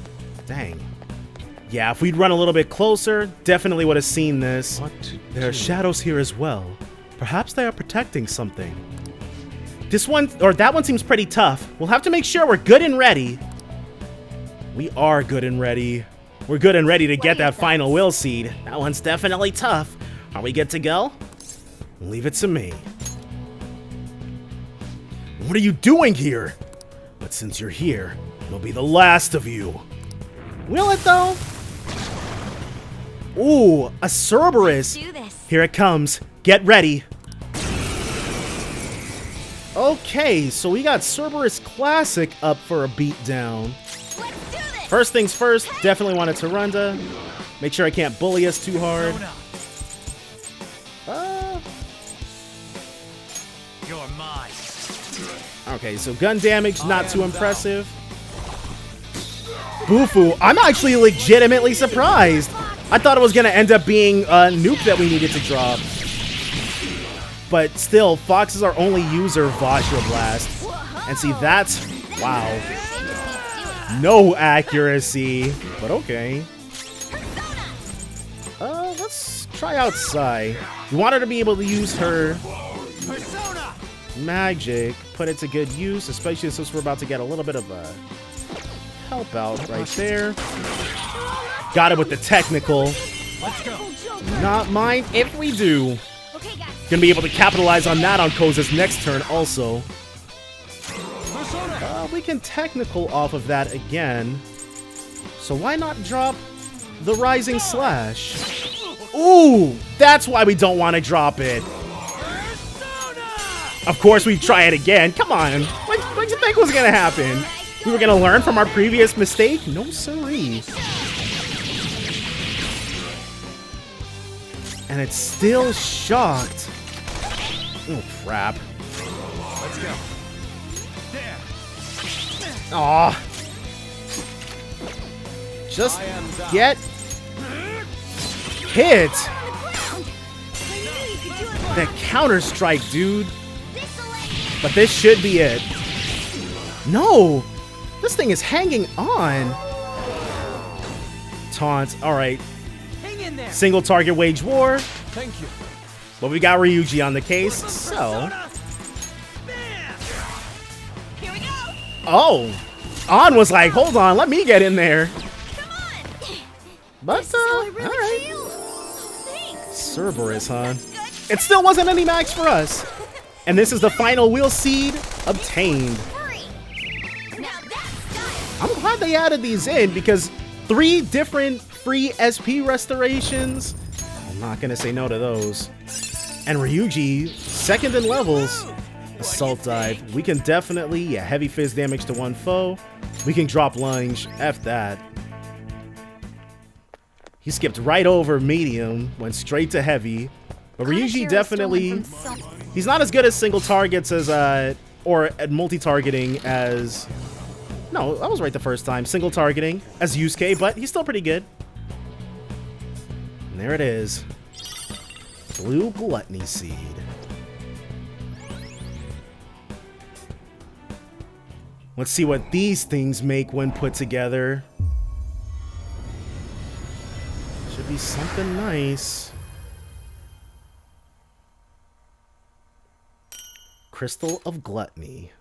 Dang. Yeah, if we'd run a little bit closer, definitely would have seen this. There are shadows here as well. Perhaps they are protecting something. This one, or that one seems pretty tough. We'll have to make sure we're good and ready. We are good and ready. We're good and ready to get that final will seed. That one's definitely tough. Are we good to go? Leave it to me. What are you doing here? But since you're here, it'll be the last of you. Will it though? Ooh, a Cerberus. Do this. Here it comes. Get ready. Okay, so we got Cerberus Classic up for a beatdown. Let's do this. First things first, definitely want a Tarunda. Make sure I can't bully us too hard. You're mine. Okay, so gun damage, not too impressive. Bufu, I'm actually legitimately surprised. I thought it was going to end up being a nuke that we needed to drop. But still, Fox is our only user of Vajra Blast. And see, that's... Wow. No accuracy. But okay. Let's try out Sai. We want her to be able to use her magic, put it to good use, especially since we're about to get a little bit of a help out right there. Got it with the technical. Let's go. Not mine if we do. Gonna be able to capitalize on that on Koza's next turn also. We can technical off of that again. So why not drop the Rising Slash? Ooh, that's why we don't want to drop it. Of course we try it again. Come on. What did you think was gonna happen? We were gonna learn from our previous mistake? No siree. And it's still shocked. Oh, crap. Let's go. There. Aw. Just get hit. That Counter-Strike, dude. But this should be it. No. This thing is hanging on. Taunt. All right. Hang in there. Single target wage war. Thank you. But we got Ryuji on the case, so... Here we go. Oh! An was like, hold on, let me get in there. Come on. But, alright. Thanks. Cerberus, huh? It still wasn't any max for us. And this is the final will seed obtained. Hurry. Now that's done. I'm glad they added these in because 3 different free SP restorations. I'm not gonna say no to those. And Ryuji, second in levels. Assault dive. We can definitely, heavy fizz damage to one foe. We can drop lunge. F that. He skipped right over medium, went straight to heavy. But Ryuji definitely, he's not as good as single targets as, or at multi-targeting as, no, I was right the first time. Single targeting as Yusuke, but he's still pretty good. And there it is. Blue Gluttony Seed. Let's see what these things make when put together. Should be something nice. Crystal of Gluttony.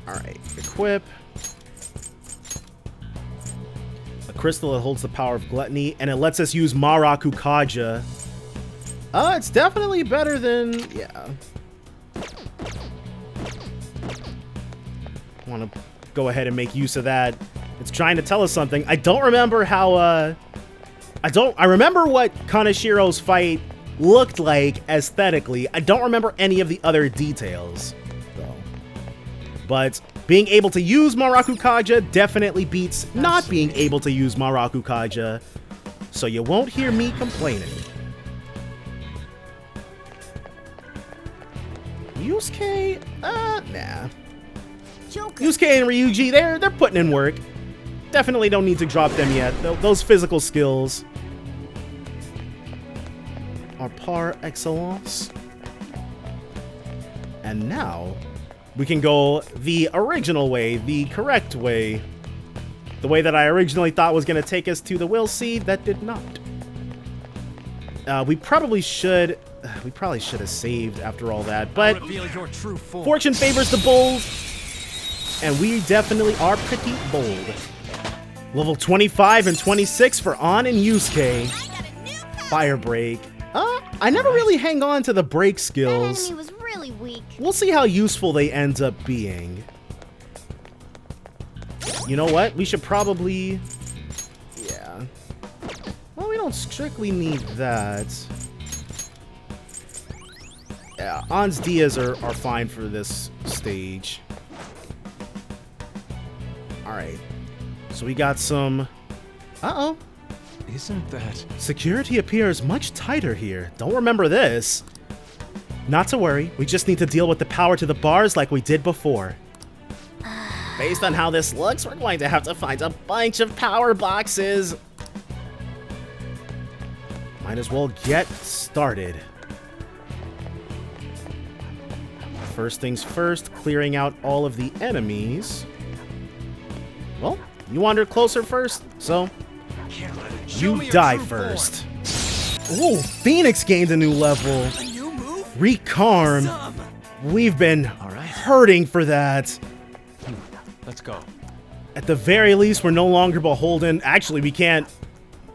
Alright, equip. A crystal that holds the power of Gluttony, and it lets us use Maraku Kaja. It's definitely better than... yeah. Want to go ahead and make use of that. It's trying to tell us something. I don't remember how, I remember what Kaneshiro's fight looked like aesthetically. I don't remember any of the other details, though. But being able to use Maraku Kaja definitely beats not being able to use Maraku Kaja. So you won't hear me complaining. Yusuke? Nah. Yusuke and Ryuji, they're putting in work. Definitely don't need to drop them yet. Those physical skills are par excellence. And now we can go the original way, the correct way. The way that I originally thought was going to take us to the Will Seed, that did not. We probably should have saved after all that, but fortune favors the bold. And we definitely are pretty bold. Level 25 and 26 for An and Yusuke. Fire break. I never really hang on to the break skills. That enemy was really weak. We'll see how useful they end up being. You know what? We should probably... yeah. Well, we don't strictly need that. Yeah, An's Dias are fine for this stage. Alright. So we got some... uh-oh. Isn't that... security appears much tighter here. Don't remember this. Not to worry. We just need to deal with the power to the bars like we did before. Based on how this looks, we're going to have to find a bunch of power boxes. Might as well get started. First things first, clearing out all of the enemies. Well, you wandered closer first, so you die first. Ooh, Phoenix gained a new level. Recarm. We've been hurting for that. Let's go. At the very least, we're no longer beholden. Actually, we can't.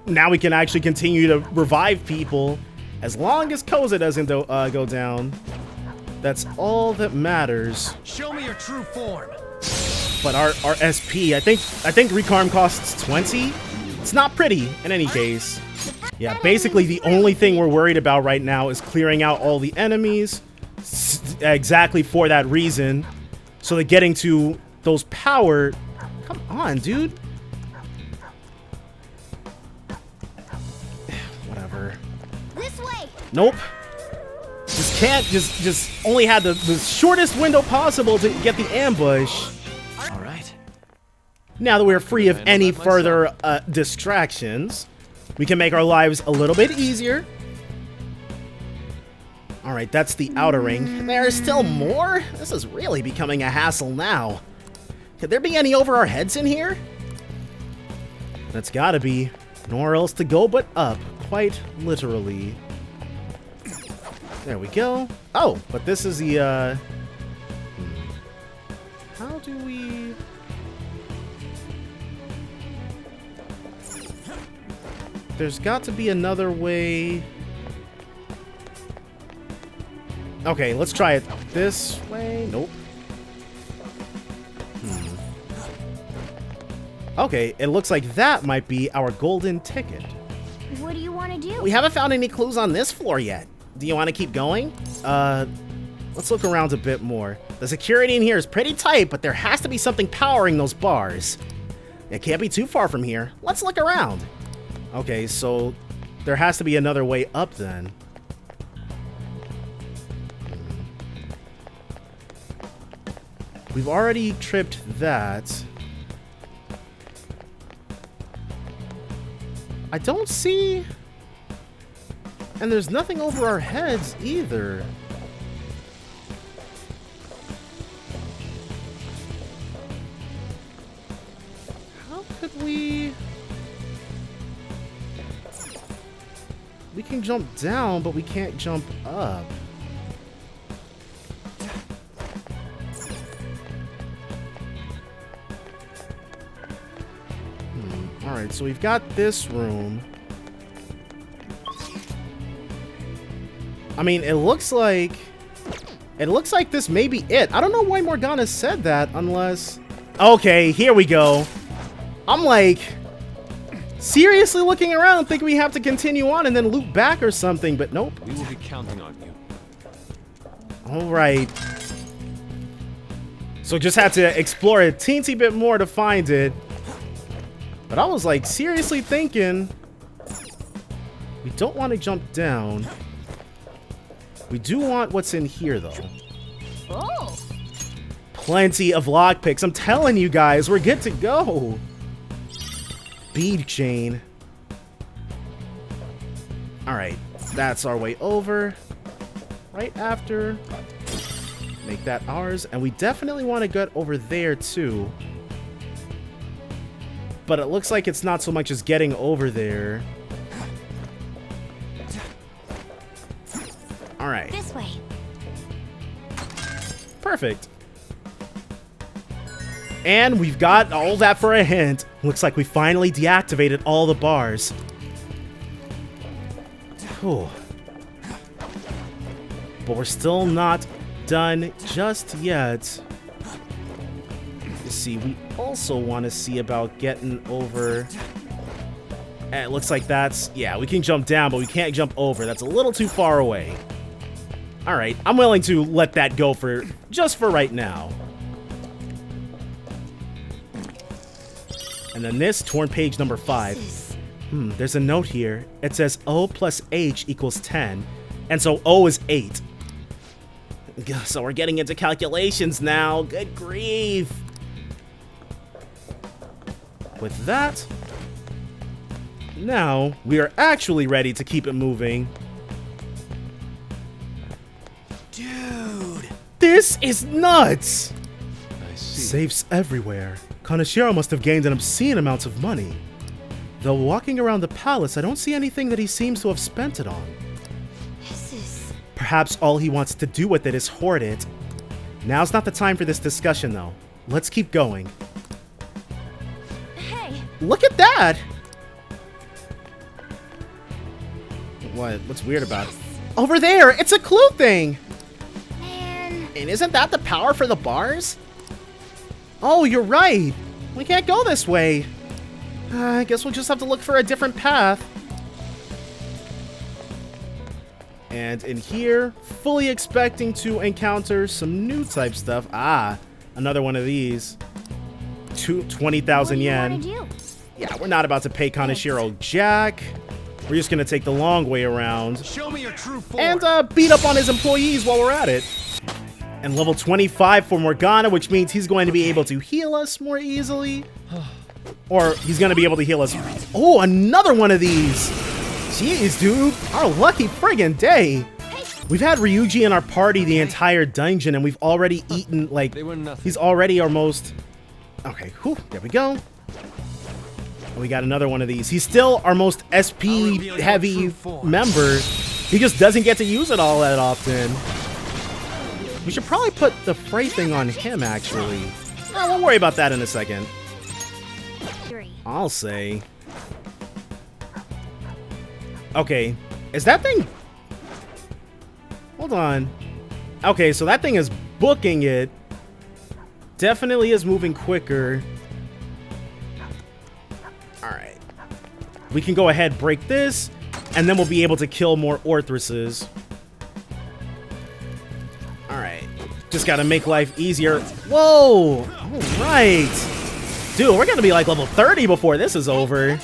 Now we can actually continue to revive people as long as Koza doesn't go down. That's all that matters. Show me your true form. But our SP, I think Recarm costs 20. It's not pretty in any case. Yeah, basically the only thing we're worried about right now is clearing out all the enemies. Exactly for that reason. So that getting to those power... come on, dude. Whatever. This way. Nope. Just can't, just only had the shortest window possible to get the ambush. Alright. Now that we're free of any further distractions, we can make our lives a little bit easier. Alright, that's the outer ring. There's still more? This is really becoming a hassle now. Could there be any over our heads in here? That's gotta be. Nowhere else to go but up, quite literally. There we go. Oh, but this is the, how do we... there's got to be another way... okay, let's try it this way. Nope. Okay, it looks like that might be our golden ticket. What do you want to do? We haven't found any clues on this floor yet. Do you want to keep going? Let's look around a bit more. The security in here is pretty tight, but there has to be something powering those bars. It can't be too far from here. Let's look around. Okay, so there has to be another way up then. We've already tripped that. I don't see... and there's nothing over our heads either. can jump down, but we can't jump up. Alright, so we've got this room. I mean, it looks like this may be it. I don't know why Morgana said that unless... Okay, here we go. I'm like... seriously looking around, thinking we have to continue on and then loop back or something, but nope. We will be counting on you. Alright. So just had to explore a teensy bit more to find it. But I was like seriously thinking we don't want to jump down. We do want what's in here though. Oh. Plenty of lockpicks. I'm telling you guys, we're good to go. Bead chain. Alright, that's our way over. Right after. Make that ours. And we definitely want to get over there too. But it looks like it's not so much as getting over there. Alright. This way. Perfect. And we've got all that for a hint. Looks like we finally deactivated all the bars. Whew. But we're still not done just yet. Let's see, we also want to see about getting over... And it looks like that's... Yeah, we can jump down, but we can't jump over. That's a little too far away. Alright, I'm willing to let that go for... just for right now. And then this, torn page number 5. There's a note here. It says O plus H equals 10. And so O is 8. So we're getting into calculations now. Good grief. With that, now we are actually ready to keep it moving. Dude! This is nuts! I see. Safes everywhere. Kaneshiro must have gained an obscene amount of money. Though walking around the palace, I don't see anything that he seems to have spent it on. This is... Perhaps all he wants to do with it is hoard it. Now's not the time for this discussion, though. Let's keep going. Hey! Look at that! What? What's weird about it? Over there! It's a clue thing! Man... And isn't that the power for the bars? Oh, you're right! We can't go this way. I guess we'll just have to look for a different path. And in here, fully expecting to encounter some new type stuff. Ah, another one of these. 20,000 yen. Yeah, we're not about to pay Kaneshiro jack. We're just gonna take the long way around. Show me your true form. And beat up on his employees while we're at it. And level 25 for Morgana, which means he's going to be able to heal us more easily. Or he's going to be able to heal us. Oh, another one of these. Jeez, dude. Our lucky friggin' day. We've had Ryuji in our party the entire dungeon, and we've already eaten, like, They were nothing. he's already our most... Okay, whew, there we go. We got another one of these. He's still our most SP-heavy member. He just doesn't get to use it all that often. We should probably put the fray thing on him, actually. We'll worry about that in a second. 3. I'll say. Okay, is that thing... Hold on. Okay, so that thing is booking it. Definitely is moving quicker. Alright. We can go ahead, break this, and then we'll be able to kill more Orthruses. Alright. Just gotta make life easier. Whoa! Alright. Dude, we're gonna be like level 30 before this is over.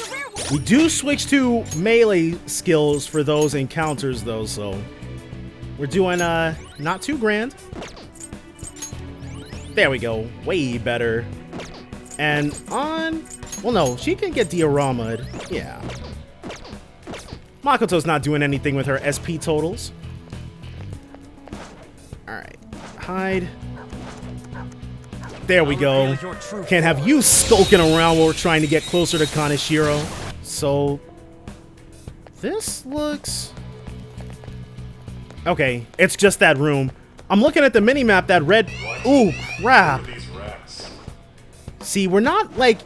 We do switch to melee skills for those encounters, though, so... We're doing, not too grand. There we go. Way better. And on... Well, no, she can get dioramaed. Yeah. Makoto's not doing anything with her SP totals. Alright. Hide. There we go. Can't have you skulking around while we're trying to get closer to Kaneshiro. So... This looks... Okay, it's just that room. I'm looking at the mini-map, that red... Ooh, crap. See, we're not, like...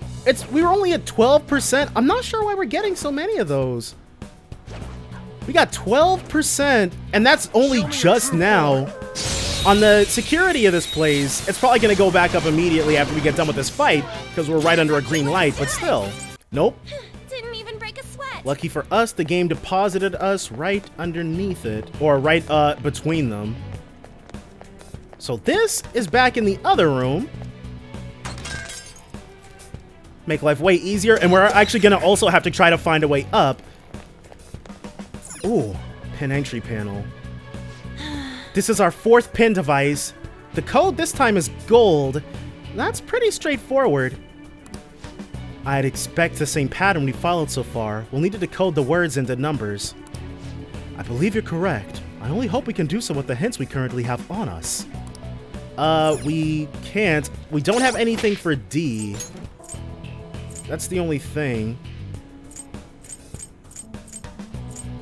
We were only at 12%. I'm not sure why we're getting so many of those. We got 12%, and that's only just now. On the security of this place, it's probably going to go back up immediately after we get done with this fight, because we're right under a green light, but still. Nope. Didn't even break a sweat. Lucky for us, the game deposited us right underneath it, or right between them. So this is back in the other room. Make life way easier, and we're actually going to also have to try to find a way up. Ooh, pin entry panel. This is our 4th pin device. The code this time is gold. That's pretty straightforward. I'd expect the same pattern we followed so far. We'll need to decode the words into numbers. I believe you're correct. I only hope we can do so with the hints we currently have on us. We can't. We don't have anything for D. That's the only thing.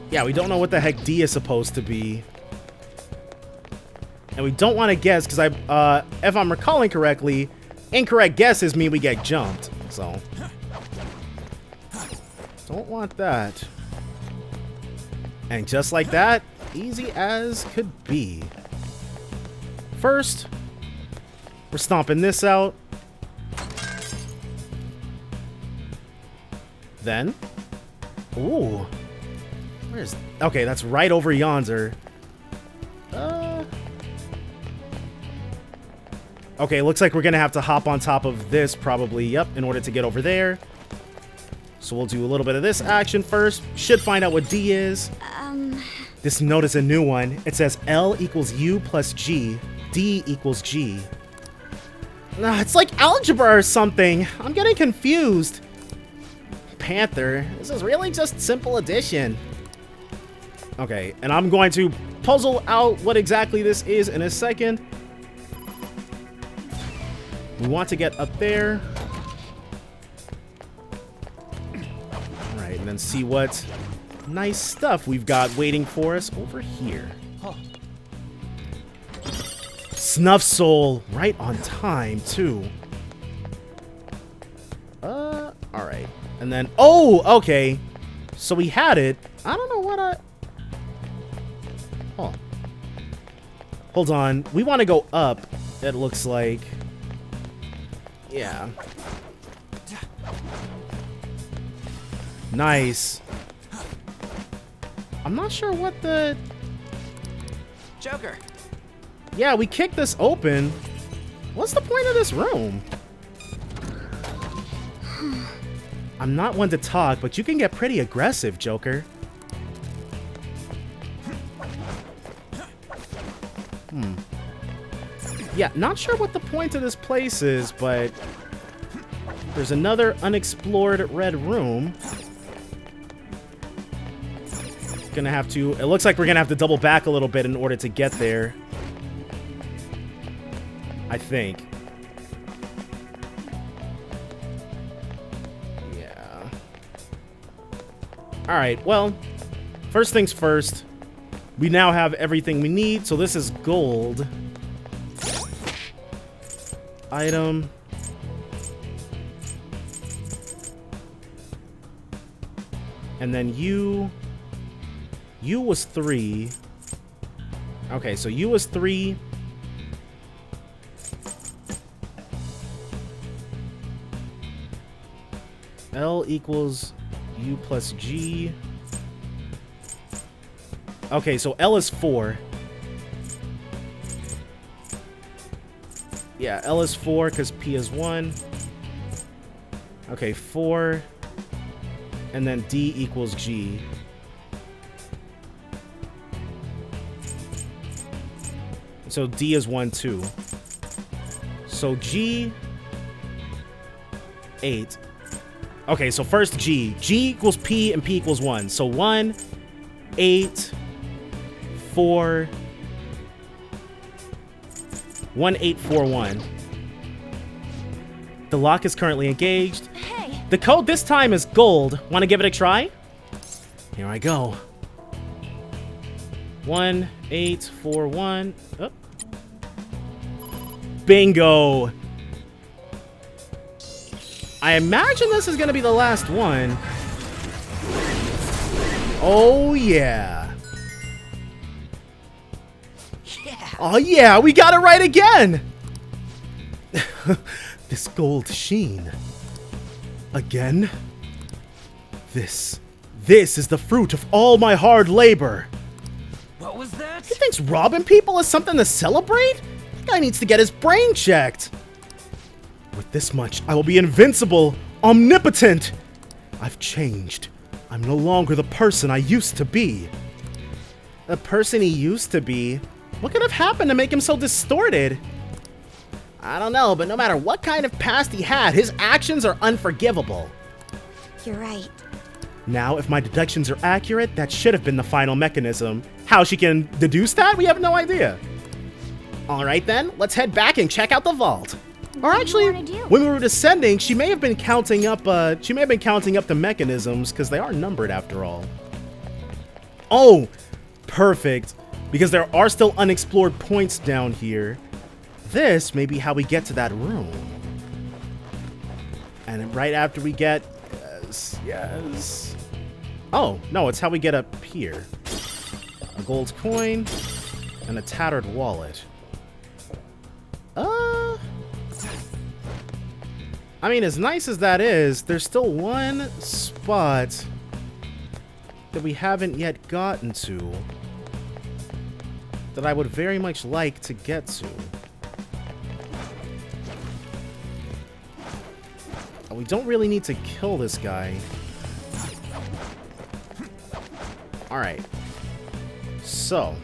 Yeah, we don't know what the heck D is supposed to be. And we don't want to guess, because if I'm recalling correctly, incorrect guesses mean we get jumped. So, don't want that. And just like that, easy as could be. First, we're stomping this out. Then, ooh, where's, okay, that's right over yonder. Okay, looks like we're gonna have to hop on top of this probably, yep, in order to get over there. So we'll do a little bit of this action first. Should find out what D is. This note is a new one. It says L equals U plus G, D equals G. It's like algebra or something. I'm getting confused. Panther, this is really just simple addition. Okay, and I'm going to puzzle out what exactly this is in a second. We want to get up there. Alright, and then see what nice stuff we've got waiting for us over here. Snuff Soul, right on time, too. Alright. And then, oh, okay. So we had it. I don't know what oh. Hold on. We want to go up, it looks like. Yeah. Nice. I'm not sure what the... Joker. Yeah, we kicked this open. What's the point of this room? I'm not one to talk, but you can get pretty aggressive, Joker. Yeah, not sure what the point of this place is, but there's another unexplored red room. Gonna have to... It looks like we're gonna have to double back a little bit in order to get there. I think. Yeah. Alright, well, first things first. We now have everything we need, so this is gold. Item. And then U was 3. Okay, so U was 3. L equals U plus G. Okay, so L is 4. Yeah, L is 4 because P is 1. Okay, 4. And then D equals G. So D is 1, 2. So G, 8. Okay, so first G. G equals P and P equals 1. So 1, 8, 4, 1841. The lock is currently engaged. Hey. The code this time is gold. Want to give it a try? Here I go. 1841. Oh. Bingo! I imagine this is gonna be the last one. Oh, yeah. Yeah. Oh, yeah, we got it right again! This gold sheen. Again? This is the fruit of all my hard labor. What was that? He thinks robbing people is something to celebrate? That guy needs to get his brain checked. With this much, I will be invincible, omnipotent. I've changed. I'm no longer the person I used to be. The person he used to be? What could have happened to make him so distorted? I don't know, but no matter what kind of past he had, his actions are unforgivable. You're right. Now, if my deductions are accurate, that should have been the final mechanism. How she can deduce that? We have no idea. Alright then, let's head back and check out the vault. Or actually, when we were descending, she may have been counting up the mechanisms, because they are numbered after all. Oh, perfect. Because there are still unexplored points down here. This may be how we get to that room. And right after we get... Yes. Oh, no, it's how we get up here. A gold coin and a tattered wallet. I mean, as nice as that is, there's still one spot that we haven't yet gotten to that I would very much like to get to. We don't really need to kill this guy. Alright. So.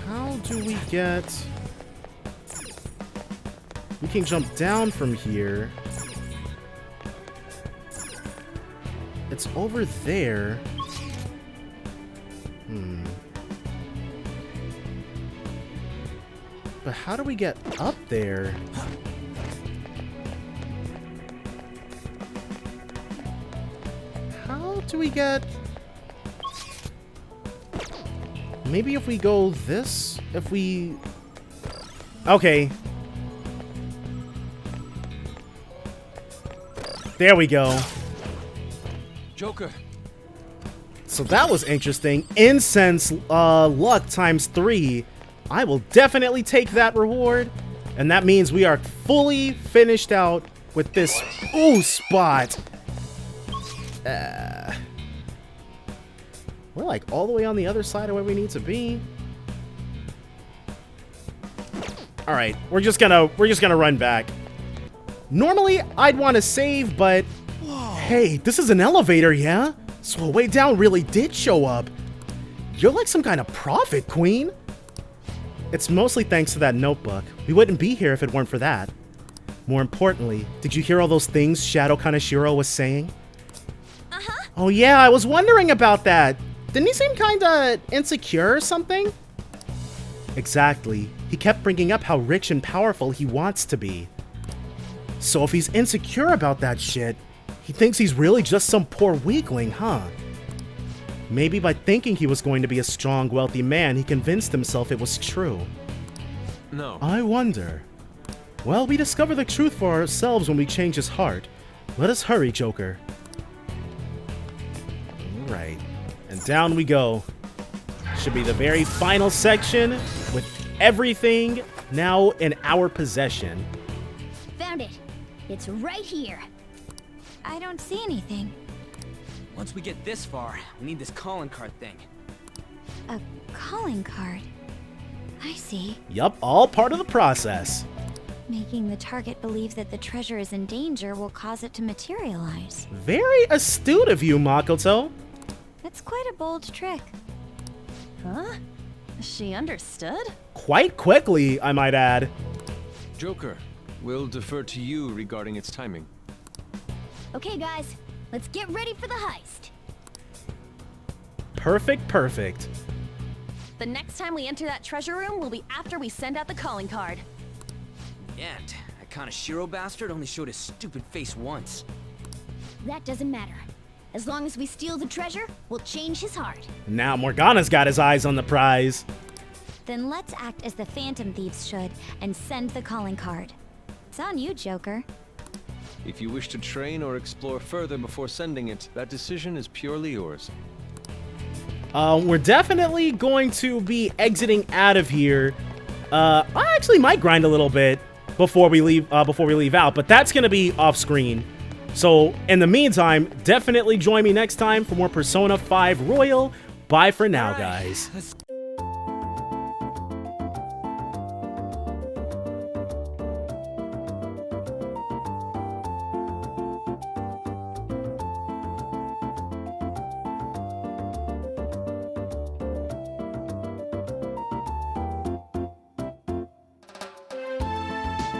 How do we get... We can jump down from here. It's over there. But how do we get up there? How do we get... Maybe if we go this? If we... Okay. There we go. Joker. So that was interesting. Incense luck times 3. I will definitely take that reward. And that means we are fully finished out with this spot. We're like all the way on the other side of where we need to be. All right, we're just gonna run back. Normally, I'd want to save, but hey, this is an elevator, yeah? So a way down really did show up. You're like some kind of prophet, Queen. It's mostly thanks to that notebook. We wouldn't be here if it weren't for that. More importantly, did you hear all those things Shadow Kaneshiro was saying? Uh-huh. Oh yeah, I was wondering about that. Didn't he seem kinda insecure or something? Exactly. He kept bringing up how rich and powerful he wants to be. So if he's insecure about that shit, he thinks he's really just some poor weakling, huh? Maybe by thinking he was going to be a strong, wealthy man, he convinced himself it was true. No. I wonder. Well, we discover the truth for ourselves when we change his heart. Let us hurry, Joker. Alright. And down we go. Should be the very final section with everything now in our possession. Found it. It's right here. I don't see anything. Once we get this far, we need this calling card thing. A calling card. I see. Yup, all part of the process. Making the target believe that the treasure is in danger will cause it to materialize. Very astute of you, Makoto. That's quite a bold trick. Huh? She understood? Quite quickly, I might add. Joker, we'll defer to you regarding its timing. Okay, guys. Let's get ready for the heist. Perfect, perfect. The next time we enter that treasure room will be after we send out the calling card. And that Kaneshiro bastard only showed his stupid face once. That doesn't matter. As long as we steal the treasure, we'll change his heart. Now Morgana's got his eyes on the prize. Then let's act as the Phantom Thieves should and send the calling card. It's on you, Joker. If you wish to train or explore further before sending it, that decision is purely yours. We're definitely going to be exiting out of here. I actually might grind a little bit before we leave out, but that's gonna be off screen. So in the meantime, definitely join me next time for more Persona 5 Royal. Bye for now, guys.